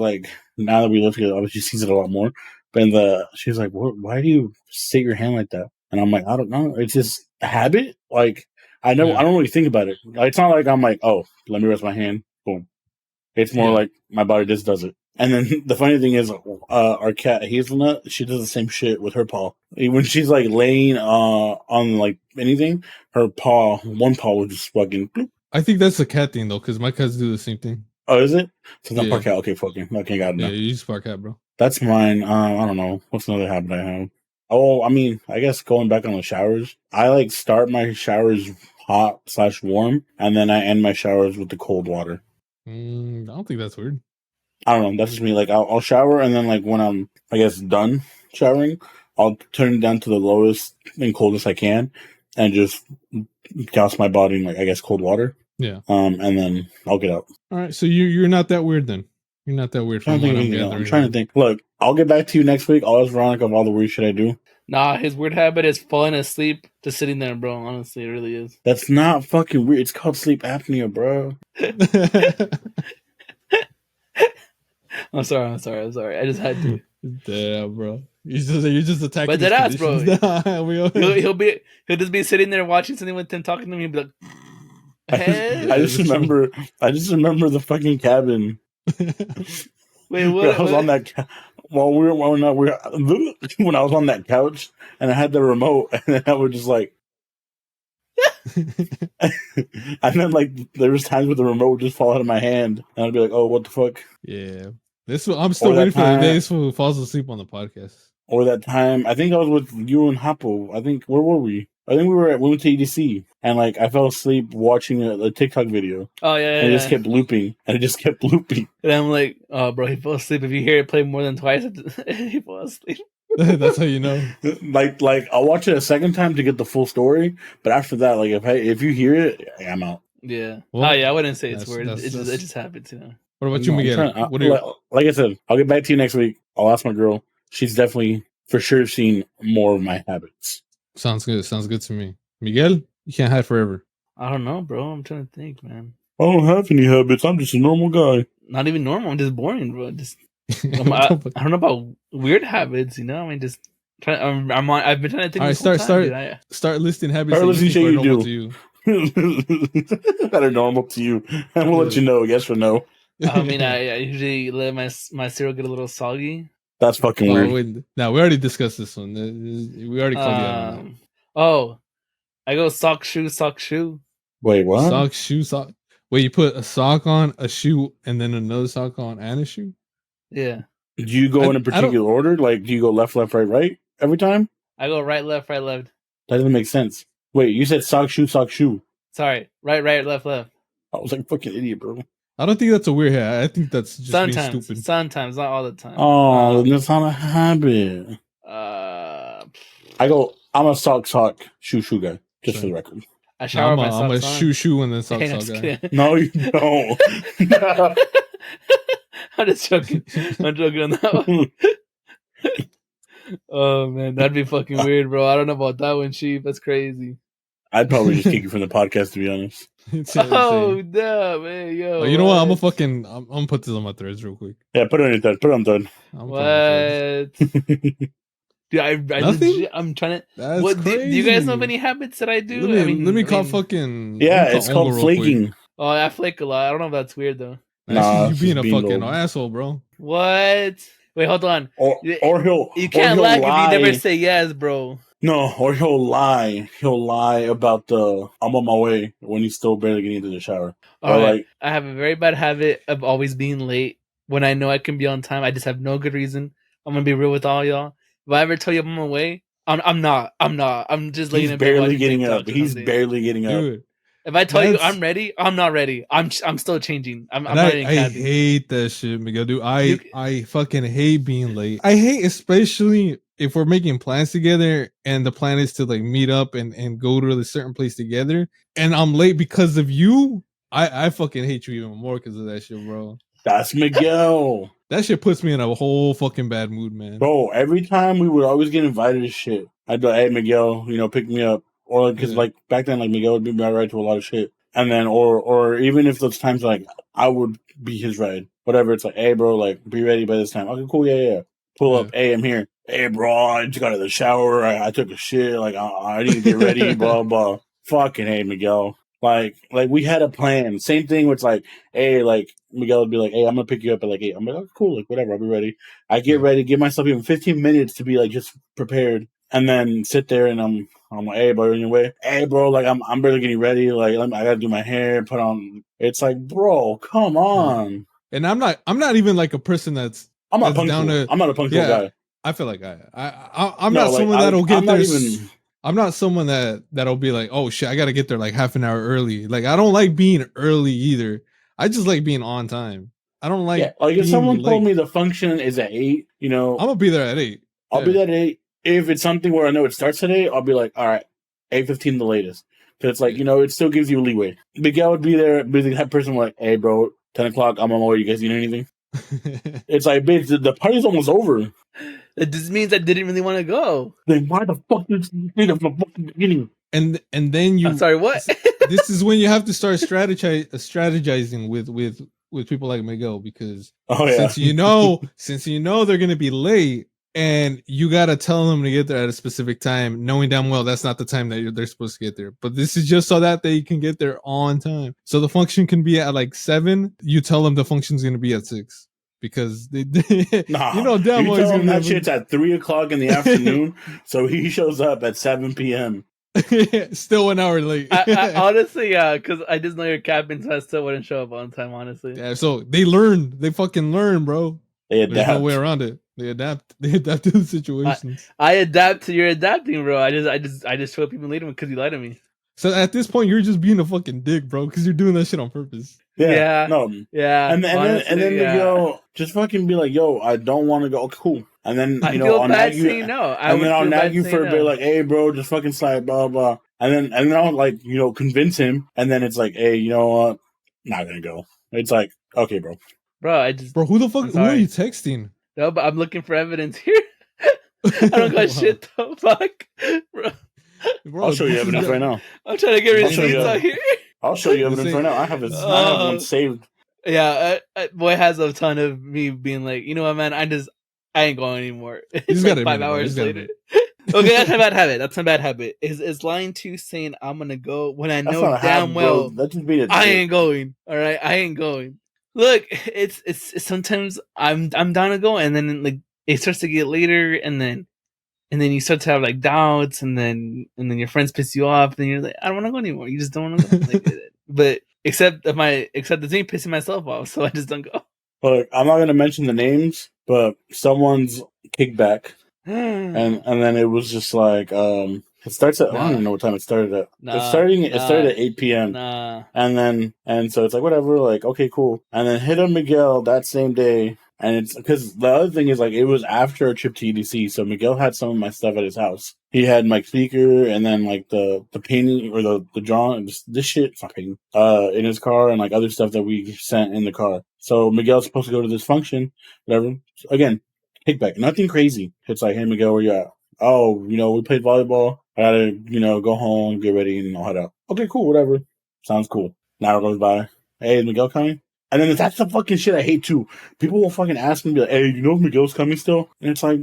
now that we live together, obviously she sees it a lot more. But she's like, "Why do you sit your hand like that?" And I'm like, I don't know. It's just a habit. I know Yeah. I don't really think about it. Like, it's not like I'm like, oh, let me rest my hand. Boom. It's more Yeah. like my body just does it. And then the funny thing is, our cat Hazelnut, she does the same shit with her paw. When she's like laying on like anything, her paw, one paw will just fucking. Bloop. I think that's a cat thing though, because my cats do the same thing. Oh, is it? So it's not Yeah. part cat. Okay, fucking. Okay, got it now. Yeah, you just part cat, bro. That's mine. I don't know. What's another habit I have? Oh, I mean, I guess going back on the showers. I like start my showers hot/warm, and then I end my showers with the cold water. I don't think that's weird. I don't know. That's just me. Like, I'll shower, and then like when I'm, I guess, done showering, I'll turn it down to the lowest and coldest I can, and just douse my body in, like, I guess, cold water. Yeah. And then I'll get out. All right, so you're not that weird then. You're not that weird. I'm trying to think. Look, I'll get back to you next week. I'll ask Veronica of all the weird shit I do. Nah, his weird habit is falling asleep just sitting there, bro. Honestly, it really is. That's not fucking weird. It's called sleep apnea, bro. I'm sorry. I just had to. Damn, bro. You're just attacking. But that ass, bro. He'll He'll just be sitting there watching something with him talking to me. He'll be like, I just remember the fucking cabin. Wait, what? I was on that when I was on that couch and I had the remote, and then I would just like, and then like there was times where the remote would just fall out of my hand, and I'd be like, "Oh, what the fuck?" Yeah, I'm still waiting for the day this fool falls asleep on the podcast. Or that time, I think I was with you and Hapo. I think where were we? I think we went to EDC, and like I fell asleep watching a TikTok video. Oh yeah, and it just kept looping, and it just kept looping. And I'm like, oh, bro, he fell asleep. If you hear it play more than twice, he fell asleep. That's how you know. Like I'll watch it a second time to get the full story, but after that, like if you hear it, I'm out. Yeah. Well, I wouldn't say it's weird. It just happens, you know. What about you, Miguel? What are you... Like I said, I'll get back to you next week. I'll ask my girl. She's definitely for sure seen more of my habits. Sounds good to me. Miguel, you can't hide forever. I don't know, bro. I'm trying to think, man. I don't have any habits. I'm just a normal guy. Not even normal. I'm just boring, bro. I don't know about weird habits, you know. I mean, just trying. I've been trying to think. All right, start listing habits. Start listing shit you do. To you. That are normal to you, and we'll let you know yes or no. I mean, I usually let my cereal get a little soggy. That's fucking weird. No, we already discussed this one. We already called you out on that. Oh, I go sock, shoe. Wait, what? Sock, shoe, sock. Wait, you put a sock on, a shoe, and then another sock on and a shoe? Yeah. Do you go in a particular order? Like, do you go left, right every time? I go right, left. That doesn't make sense. Wait, you said sock, shoe. Sorry, right, left. I was like, fucking idiot, bro. I don't think that's a weird habit. I think that's just being stupid. Sometimes, not all the time. Oh, that's not a habit. I'm a sock, shoe guy, just for the record. I shower my I'm a shoe and then sock guy. No, you don't. I'm just joking. I'm joking on that one. Oh, man, that'd be fucking weird, bro. I don't know about that one, Chief. That's crazy. I'd probably just kick you from the podcast, to be honest. Oh, damn, man, yo. Oh, you know what? I'm gonna put this on my threads real quick. Yeah, put it on your thread. Put it on thread. What? Dude, I'm trying to. That's what crazy. Do you guys know of any habits that I do? Let me call fucking. Yeah, it's called flaking. Oh, I flake a lot. I don't know if that's weird though. Nah, you being a fucking asshole, bro. What? Wait, hold on. Or you can't lie if you never say yes, bro. No, or he'll lie. He'll lie about the I'm on my way when he's still barely getting into the shower. All right. I have a very bad habit of always being late when I know I can be on time. I just have no good reason. I'm gonna be real with all y'all. If I ever tell you I'm on my way, I'm not. I'm just laying in bed. He's barely getting up. He's barely getting up. Dude, if I tell you I'm ready, I'm not ready. I'm still changing. I'm not I hate that shit, Miguel. Dude, I fucking hate being late. I hate especially if we're making plans together and the plan is to like meet up and go to a certain place together and I'm late because of you. I fucking hate you even more because of that shit, bro. That's Miguel. That shit puts me in a whole fucking bad mood, man. Bro, every time we would always get invited to shit. I'd be like, hey, Miguel, pick me up. Or, because, like, back then, like, Miguel would be my ride to a lot of shit. And then, or even if those times, like, I would be his ride. Whatever, it's like, hey, bro, like, be ready by this time. Okay, cool, yeah. Pull up, hey, I'm here. Hey, bro, I just got out of the shower. I took a shit. Like, I need to get ready, blah, blah. fucking hey, Miguel. Like we had a plan. Same thing with like, hey, like Miguel would be like, hey, I'm gonna pick you up at like 8. I'm like, oh, cool, like whatever, I'll be ready. I get ready, give myself even 15 minutes to be like just prepared, and then sit there and I'm like, hey, bro, you're on your way. Hey, bro, like I'm barely getting ready. Like I gotta do my hair, put on. It's like, bro, come on. And I'm not even like a person that's I'm not that's punctual. I'm not a punctual guy. I feel like I'm not someone that'll get there. I'm not someone that'll be like, oh shit, I gotta get there like half an hour early. Like I don't like being early either. I just like being on time. I don't like like if someone told me the function is at 8, you know, I'm gonna be there at 8. I'll be there at 8. If it's something where I know it starts at 8, I'll be like, all right, 8:15 the latest. Because it's like, you know, it still gives you leeway. Miguel would be there, be the type of person like, hey bro, 10 o'clock, I'm on my way. You guys need anything? It's like, bitch, the party's almost over. It just means I didn't really want to go. Then why the fuck did you say that from the fucking beginning? And then you. I'm sorry, what? This is when you have to start strategizing with people like Miguel, because since you know they're gonna be late, and you gotta tell them to get there at a specific time, knowing damn well that's not the time that they're supposed to get there. But this is just so that they can get there on time. So the function can be at like 7. You tell them the function's gonna be at 6. Because you know damn well he's gonna that shit's at 3 o'clock in the afternoon, so he shows up at 7 p.m. Still 1 hour late. I honestly, because I just know you're capping, so I still wouldn't show up on time. Honestly, yeah. So they fucking learn, bro. They adapt. There's no way around it. They adapt to the situations. I adapt to your adapting, bro. I just show up even later because you lied to me. So at this point, you're just being a fucking dick, bro, because you're doing that shit on purpose. Yeah. And then Miguel just fucking be like, yo, I don't want to go. Oh, cool. And then I'll nag you. I'll nag you for a bit, like, hey, bro, just fucking slide, blah blah. And then I'll like convince him. And then it's like, hey, you know what? Not gonna go. It's like, okay, bro. Bro, who the fuck? Who are you texting? No, but I'm looking for evidence here. I don't got shit the fuck, bro. I'll show you evidence right now. I'm trying to get receipts out here. I'll show you evidence right now. I have one saved. Yeah, boy has a ton of me being like, you know what, man, I ain't going anymore. It's like 5 hours later. Okay, that's my bad habit. That's my bad habit. Is lying to you saying I'm gonna go when I know damn well I ain't going. All right, I ain't going. Look, it's sometimes I'm down to go, and then like it starts to get later, and then you start to have like doubts, and then your friends piss you off, and you're like, I don't want to go anymore. You just don't want to go. Like, but except it's me pissing myself off, so I just don't go. Look, I'm not gonna mention the names, but someone's kickback, and then it was just like it starts at I don't even know what time it started at. It started at 8 p.m. And so it's like whatever, like okay, cool. And then hit up Miguel that same day. And it's because the other thing is like it was after a trip to EDC, so Miguel had some of my stuff at his house. He had my speaker and then like the painting or the drawing, this shit fucking in his car, and like other stuff that we sent in the car. So Miguel's supposed to go to this function, whatever. So again, kickback, nothing crazy. It's like, hey Miguel, where you at? Oh, we played volleyball. I gotta go home, get ready, and I'll head out. Okay, cool, whatever. Sounds cool. An hour goes by. Hey, is Miguel coming? And then that's the fucking shit I hate too. People will fucking ask me, be like, hey, you know if Miguel's coming still? And it's like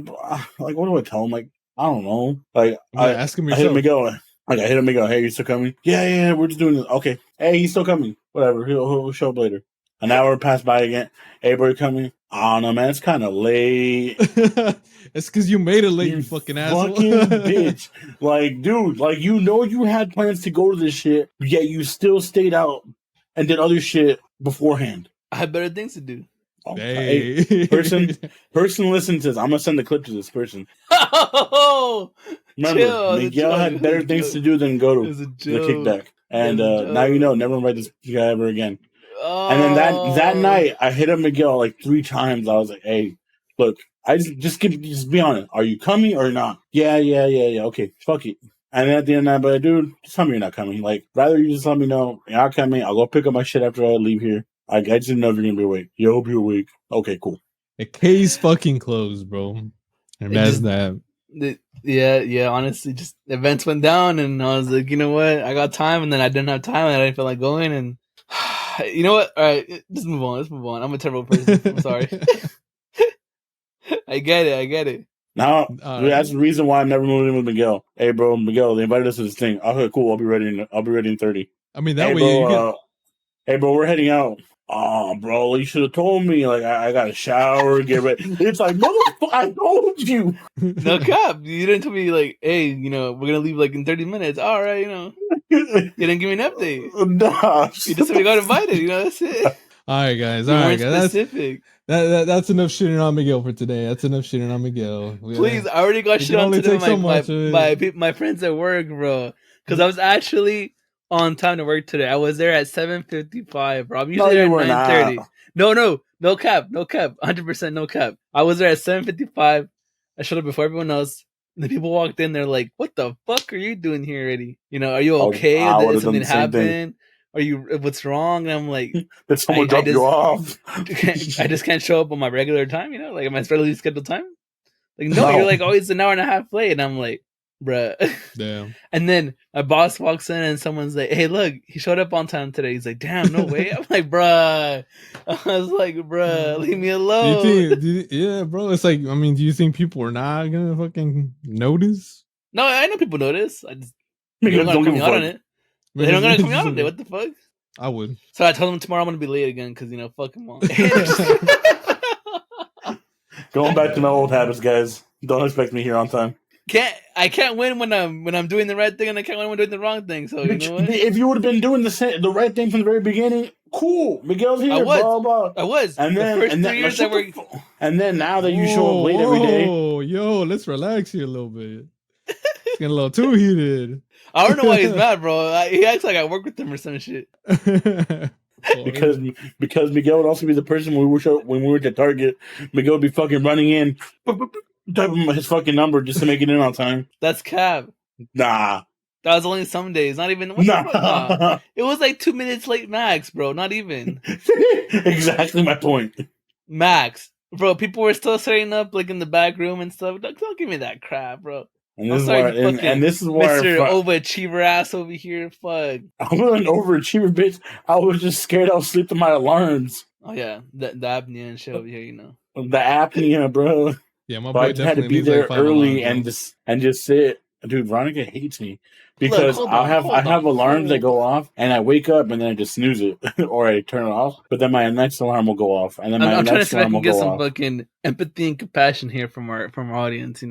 what do I tell him? Like, I don't know. Like, ask him yourself. I hit Miguel. Like, I hit him Miguel. Hey, you still coming? Yeah, we're just doing this. Okay. Hey, he's still coming. Whatever. He'll show up later. An hour passed by again. Hey, bro, you coming? I don't know, man. It's kind of late. It's because you made it late, you fucking asshole. Fucking bitch. Like, dude, like, you had plans to go to this shit, yet you still stayed out and did other shit beforehand. I had better things to do. Oh, hey, person listen to this. I'm gonna send the clip to this person. Oh, remember, chill, Miguel had better things to do than go to the kickback. And now you know, never invite this guy ever again. Oh. And then that night, I hit up Miguel like 3 times. I was like, hey, look, I just be honest. Are you coming or not? Yeah. Okay, fuck it. And then at the end of the night, but dude, just tell me you're not coming. Like, rather you just let me know you're not coming. I'll go pick up my shit after I leave here. I just didn't know if you're gonna be awake. You hope you're awake. Okay, cool. The case fucking closed, bro. Imagine that. Yeah. Honestly, just events went down, and I was like, you know what? I got time, and then I didn't have time, and I didn't feel like going. And you know what? All right, let's move on. I'm a terrible person. I'm sorry. I get it. Now, that's the reason why I'm never moving in with Miguel. Hey, bro, Miguel, they invited us to this thing. Okay, cool. I'll be ready in 30. I mean, that hey, way bro, you get... Hey, bro, we're heading out. Oh, bro, you should have told me. Like, I got to shower, get ready. It's like, motherfucker, I told you. No cap. You didn't tell me, like, hey, we're going to leave, like, in 30 minutes. All right, You didn't give me an update. Nah. You just said we got invited, that's it. All right, guys. All right, guys. Specific. That's enough shitting on Miguel for today. That's enough shitting on Miguel. Please, I already got shit on today. My friends at work, bro. Because I was actually on time to work today. I was there at 7:55, bro. I'm usually there at 9:30. No cap. 100% no cap. I was there at 7:55. I showed up before everyone else. And the people walked in. They're like, "What the fuck are you doing here already? Are you okay? Did something happen? Are you? What's wrong?" And I'm like, "Did someone drop you off?" I just can't show up on my regular time. Like my regularly scheduled time. Like, no, you're like always an hour and a half late. And I'm like, bruh. Damn. And then my boss walks in and someone's like, "Hey, look, he showed up on time today." He's like, "Damn, no way." I'm like, bruh. I was like, bruh, leave me alone. Yeah, bro. It's like, I mean, do you think people are not gonna fucking notice? No, I know people notice. I just they're not gonna come out on it. They don't gonna come out on it. What the fuck? I would. So I told him tomorrow I'm gonna be late again because fuck him all. Going back to my old habits, guys. Don't expect me here on time. I can't win when I'm doing the right thing, and I can't win when I'm doing the wrong thing. So you know what? If you would have been doing the right thing from the very beginning, cool. Miguel's here. Blah blah. I was. And then the first 3 years I worked. And then now that you show up late every day. Oh, yo, let's relax here a little bit. It's getting a little too heated. I don't know why he's mad, bro. He acts like I work with him or some shit. because Miguel would also be the person when we were at Target. Miguel would be fucking running in, typing his fucking number just to make it in on time. That's cap. Nah. That was only some days. Not even. Nah. It was like 2 minutes late max, bro. Not even. Exactly my point. Max. Bro, people were still setting up like in the back room and stuff. Don't give me that crap, bro. And this is why Mr. Overachiever ass over here. Fuck. I'm an overachiever, bitch. I was just scared I was sleeping my alarms. Oh yeah, the apnea and shit over here, The apnea, bro. Yeah, my boy had to be there like early alarms, and just sit. Dude, Veronica hates me because I have alarms that go off and I wake up and then I just snooze it or I turn it off. But then my next alarm will go off and then my I'm trying to next see if I alarm can will get go some off. fucking empathy and compassion here from our audience.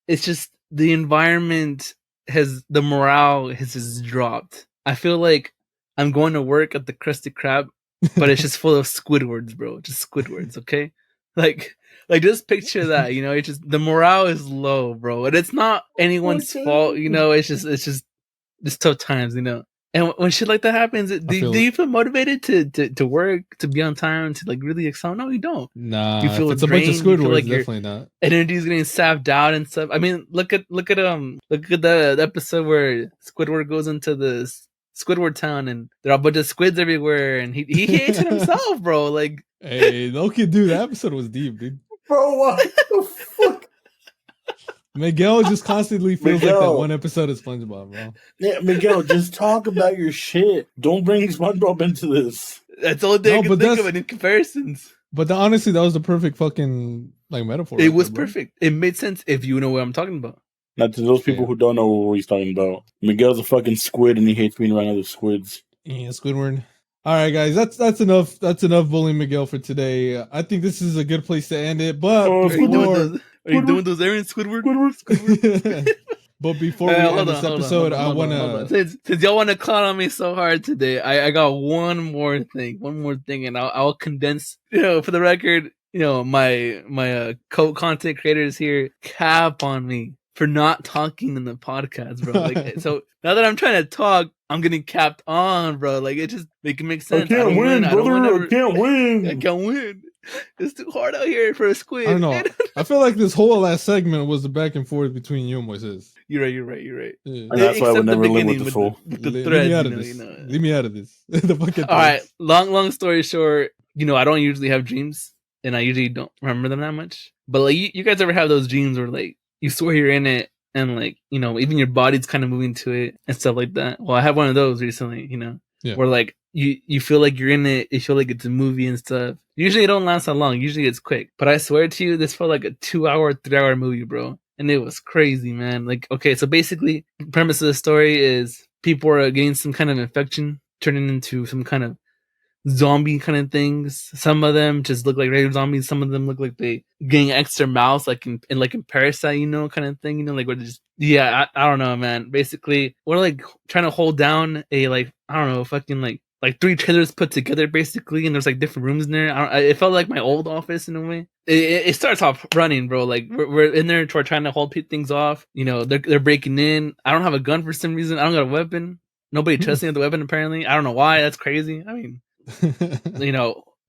It's just the environment the morale has just dropped. I feel like I'm going to work at the Krusty Krab, but it's just full of Squidwards, bro. Just Squidwards, okay? Like just picture that, it's just the morale is low, bro. And it's not anyone's fault, it's just tough times, And when shit like that happens, do you feel motivated to work, to be on time, to like really excel? No, you don't. Nah, you feel it's a bunch of Squidwards, like definitely not. Energy is getting sapped out and stuff. I mean, look at the episode where Squidward goes into the Squidward town and there are a bunch of squids everywhere, and he hates it himself, bro. Like, hey, okay, dude, that episode was deep, dude. Bro, what the fuck? Miguel just constantly feels like that one episode of SpongeBob, bro. Yeah, Miguel, just talk about your shit. Don't bring SpongeBob into this. That's all they can think of in comparisons. But honestly, that was the perfect fucking metaphor. It was perfect. It made sense if you know what I'm talking about. Not to those people who don't know what he's talking about. Miguel's a fucking squid and he hates being around other squids. Yeah, Squidward. All right, guys, that's enough. That's enough bullying Miguel for today. I think this is a good place to end it. But are you doing those errands, Squidward? But before we end this episode, I want to... Since y'all want to clown on me so hard today, I got one more thing, and I'll condense, for the record, my content creators here cap on me for not talking in the podcast, bro. Like, so now that I'm trying to talk, I'm getting capped on, bro. Like, it just makes sense. I can't win, brother. I can't win. I can't win. It's too hard out here for a squid. I don't know. I feel like this whole last segment was the back and forth between you and Moises. You're right. Yeah. And that's why I would never live with the fool. Leave me out of this. Leave me out of this. All right. Long story short, I don't usually have dreams, and I usually don't remember them that much. But like, you guys ever have those dreams where like you swear you're in it, and like even your body's kind of moving to it and stuff like that? Well, I had one of those recently. Yeah. Where like you feel like you're in it. You feel like it's a movie and stuff. Usually it don't last that long. Usually it's quick. But I swear to you, this felt like a 2-hour, 3-hour movie, bro. And it was crazy, man. Like, okay, so basically, the premise of the story is people are getting some kind of infection, turning into some kind of zombie kind of things. Some of them just look like regular zombies. Some of them look like they getting extra mouths, like in Parasite, kind of thing. Like we're just I don't know, man. Basically, we're like trying to hold down a I don't know, fucking like 3 trailers put together, basically, and there's like different rooms in there. It felt like my old office in a way. It starts off running, bro. Like we're in there, we're trying to hold things off. They're breaking in. I don't have a gun for some reason. I don't got a weapon. Nobody trusts me with the weapon, apparently. I don't know why. That's crazy. I mean,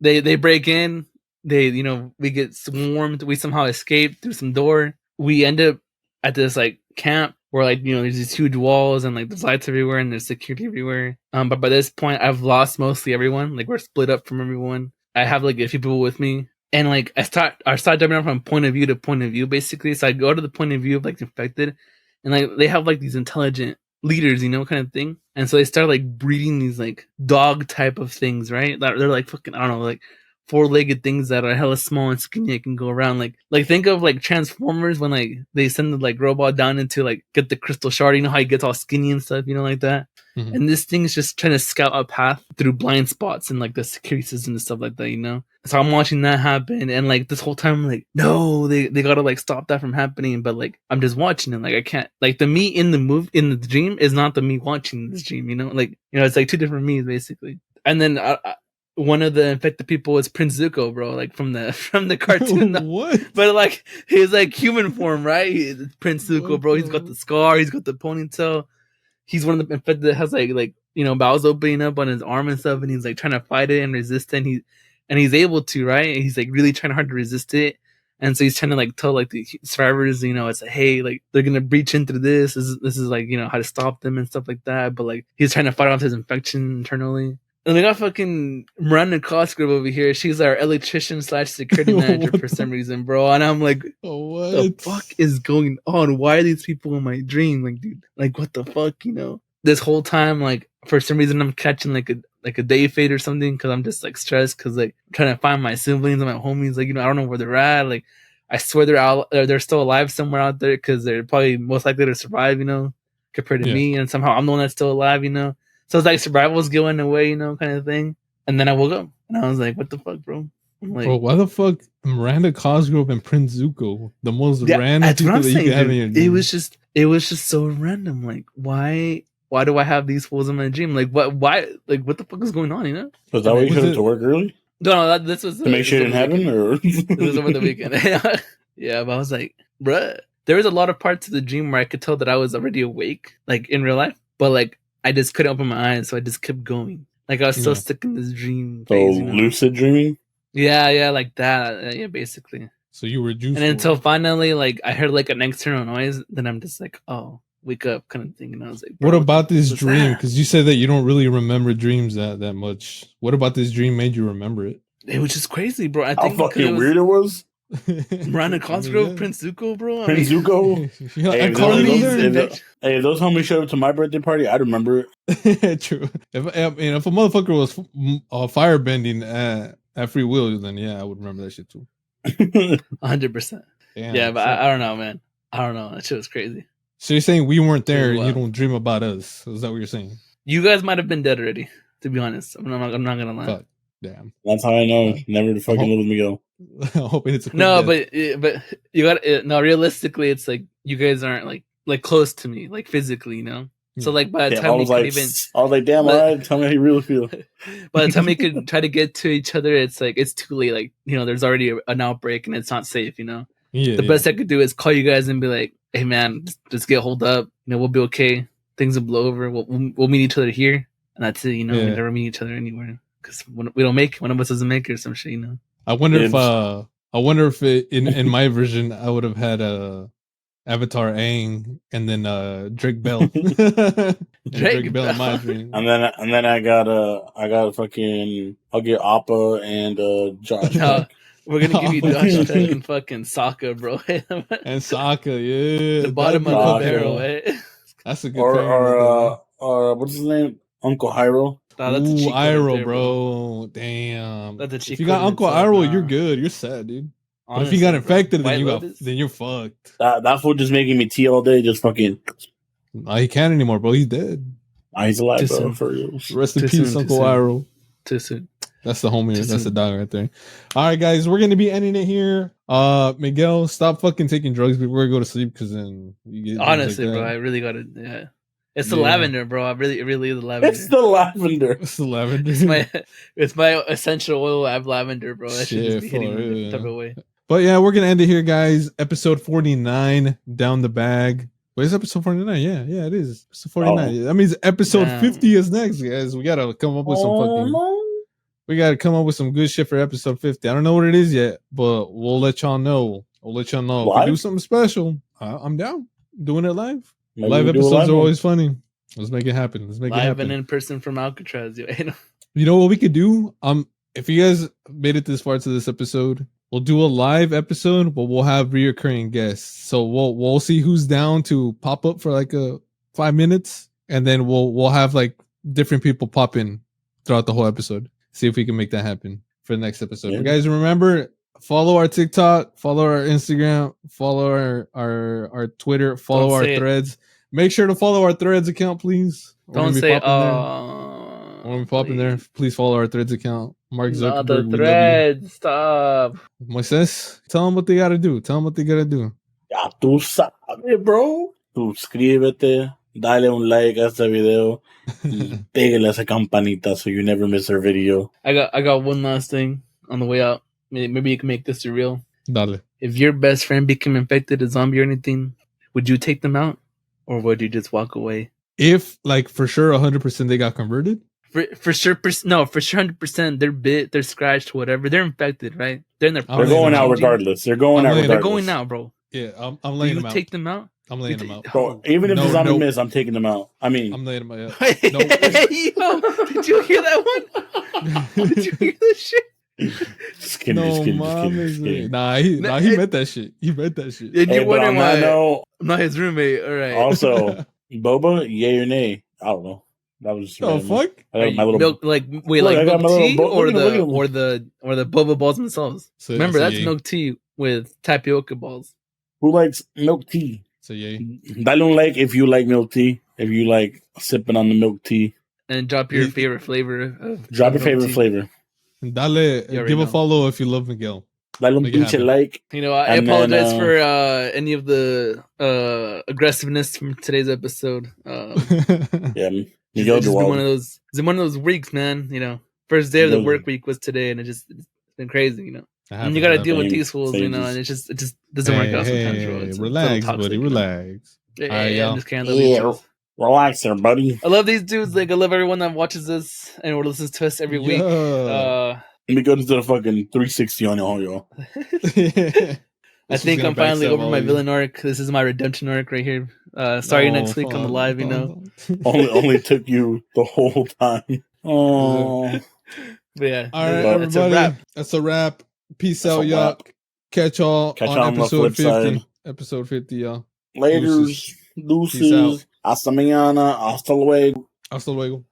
they break in. We get swarmed. We somehow escape through some door. We end up at this like camp where there's these huge walls and like there's lights everywhere and there's security everywhere. But by this point, I've lost mostly everyone. Like we're split up from everyone. I have like a few people with me, and like I start jumping around from point of view to point of view, basically. So I go to the point of view of like infected, and like they have like these intelligent leaders, kind of thing. And so they start like breeding these like dog type of things, right? They're like fucking, I don't know, like 4-legged things that are hella small and skinny and can go around. Like think of like Transformers when like they send the like robot down into like get the crystal shard, how he gets all skinny and stuff, like that. Mm-hmm. And this thing's just trying to scout a path through blind spots and like the security system and stuff like that, So I'm watching that happen, and like this whole time I'm like, no, they gotta like stop that from happening. But like I'm just watching it, like I can't, like the me in the dream is not the me watching this dream, it's like 2 different me's basically. And then one of the infected people is Prince Zuko, bro, like from the cartoon. What? But like he's like human form, right? Prince Zuko, bro. He's got the scar, he's got the ponytail. He's one of the infected that has like bowels opening up on his arm and stuff, and he's like trying to fight it and resist it. And he's able to, right? And he's like really trying hard to resist it. And so he's trying to like tell like the survivors, it's like, hey, like they're gonna breach into this. This is like how to stop them and stuff like that. But like he's trying to fight off his infection internally. And we got fucking Miranda Cosgrove over here. She's our electrician / security manager for some reason, bro. And I'm like, what the fuck is going on? Why are these people in my dream? Like, dude, like what the fuck, This whole time, like for some reason, I'm catching like a day fade or something because I'm just like stressed because like I'm trying to find my siblings and my homies. Like I don't know where they're at. Like I swear they're still alive somewhere out there because they're probably most likely to survive. Compared to me, and somehow I'm the one that's still alive. So it's like survival's going away, kind of thing. And then I woke up and I was like, what the fuck, bro? I'm like, bro, why the fuck Miranda Cosgrove and Prince Zuko, the most random people that you could have in your dream? It was just so random. Like, why do I have these fools in my dream? Like, why, like, what the fuck is going on, Was that why you showed up to work early? No, this was... To make shit didn't happen, or... This was over the weekend. Yeah, but I was like, bruh, there was a lot of parts of the dream where I could tell that I was already awake, like, in real life. But, like, I just couldn't open my eyes, so I just kept going. Like, I was still stuck in this dream phase. So, lucid dreaming? Yeah, like that. Yeah, basically. So you were juiced. And until finally, like, I heard, like, an external noise, then I'm just like, oh, wake up kind of thing. And I was like, what about this dream? Because you said that you don't really remember dreams that much. What about this dream made you remember it? It was just crazy, bro. I think how fucking weird it was. Miranda Cosgrove, Prince Zuko, bro. Prince Zuko. If those homies showed up to my birthday party, I'd remember it. True. If a motherfucker was firebending at free will, then yeah, I would remember that shit too. 100%. Yeah, but I don't know, man. I don't know. That shit was crazy. So you're saying we weren't there and you don't dream about us? Is that what you're saying? You guys might have been dead already, to be honest. I'm not gonna lie. Fuck. Damn. That's how I know. Never to fucking live with Miguel. Hoping it's a no, but you got no. Realistically, it's like you guys aren't like close to me, like physically, So like by the time I was like, damn, alright, tell me how you really feel. By the time we could try to get to each other, it's like it's too late. Like there's already an outbreak and it's not safe. Yeah, the best I could do is call you guys and be like, hey man, just get hold up. We'll be okay. Things will blow over. We'll meet each other here, and that's it. We never meet each other anywhere because we don't make it. One of us doesn't make it or some shit. I wonder if in my version I would have had Avatar Aang and then Drake Bell. Drake Bell in my dream. And then I got fucking I'll get Appa and Josh. No, we're gonna give you Josh and fucking Sokka, bro. And Sokka, yeah. The bottom of the barrel, eh? That's a good or what's his name? Uncle Hyro. Nah, that's a Ooh, cheat code right Iro, there, bro. Damn. That's a cheat If you got code in Uncle itself, Iro, nah. you're good. You're sad, dude. But if Honestly, you got bro. infected, White then Lotus? you're fucked. That fool just making me tea all day. Just fucking. He can't anymore, bro. He's dead. He's alive, Too bro. soon. For real. Rest in Too peace, soon, too Uncle soon. Iro. Too soon. That's the homie. Too That's the soon. dog right there. All right, guys, we're gonna be ending it here. Miguel, stop fucking taking drugs before you go to sleep, because then you get drugs Honestly, like bro, that. I really got it. Yeah, it's the Yeah. lavender, bro. It really is the lavender. It's the lavender. It's the lavender. It's my essential oil. I have lavender, bro. That should just be Shit, hitting for me real. the type of way. But yeah, we're gonna end it here, guys. Episode 49, down the bag. Wait, it's episode 49. Yeah, it is. Episode 49. That means episode Damn. 50 is next, guys. We gotta come up with some fucking. no. We gotta come up with some good shit for episode 50. I don't know what it is yet, but we'll let y'all know. If we Live? do something special, I'm down. Doing it live. Maybe Live we do a episodes live are one. always funny. Let's make it happen. Let's make it Live happen. and in person from Alcatraz. You know? You know what we could do? If you guys made it this far to this episode, we'll do a live episode, but we'll have reoccurring guests. So we'll see who's down to pop up for like 5 minutes, and then we'll have like different people pop in throughout the whole episode. See if we can make that happen for the next episode. Yeah. But guys, remember, follow our TikTok, follow our Instagram, follow our Twitter, follow Don't our say it. Threads. Make sure to follow our Threads account, please. We're Don't gonna be say, popping there. When we pop in there, please follow our Threads account. Mark Not Zuckerberg, the we love thread. Stop. you. Moises, tell them what they gotta do. Tell them what they gotta do. Ya tú sabes, bro. Suscríbete, dale un like a este video, y pégale a esa campanita so you never miss our video. I got one last thing on the way out. Maybe you can make this real. Dale. If your best friend became infected, a zombie or anything, would you take them out, or would you just walk away? If like for sure 100% they got converted, For sure, for sure, 100%. They're bit, they're scratched, whatever. They're infected, right? They're in their. I'm They're laying going them out out. regardless. They're going I'm out laying- They're regardless. going now, bro. yeah, I'm Do laying you them out. take them out? I'm laying them out. Bro, even if No, the zombie no. miss, I'm taking them out. I mean, I'm laying them out. Hey, No. yo, did you hear that one? Did you hear that shit? just kidding, No, just kidding, just mom kidding, is just kidding. Nah, he meant that shit. He meant that shit. And Hey, you're but wondering on why that note, I'm not his roommate. All right. also, Boba, yay or nay? I don't know. That was just Oh random. fuck! I got my little milk, like wait, Look, like I got milk my little tea bo- or look at the him. or the boba balls themselves. So, Remember, so that's yay. milk tea with tapioca balls. Who likes milk tea? So yay. Dale un like if you like milk tea. If you like sipping on the milk tea. And drop your You- favorite flavor. Of Drop your milk favorite tea. flavor. Dale, already give a know. follow if you love Miguel. Dale un Make it pinche happen. like. You know, I And apologize then, for any of the aggressiveness from today's episode. Yeah, It's Miguel just been Duval. one of those. It's been one of those weeks, man. You know, first day of the Miguel- work week was today, and it's been crazy. You know, That and you happens, got to that deal with Same- these fools. You same know, just- and it just doesn't work out sometimes, bro. It's a relax, little toxic, buddy. you know? Relax. Yeah, All right, I'm y'all. just can't love each Yeah, other. relax there, buddy. I love these dudes. Like I love everyone that watches this and or listens to us every week. Yeah. Let me go into the fucking 360 on y'all, yo. I think I'm finally over my villain arc. This is my redemption arc right here. Starting next week on the live, you know. Only took you the whole time. Oh, But yeah, All right, But it's a everybody. wrap. That's a wrap. Peace That's out, a y'all. wrap. Catch y'all Catch on y'all on the episode flip 50. side. Episode 50, y'all. laters, Peace deuces, hasta mañana, hasta luego. Hasta luego.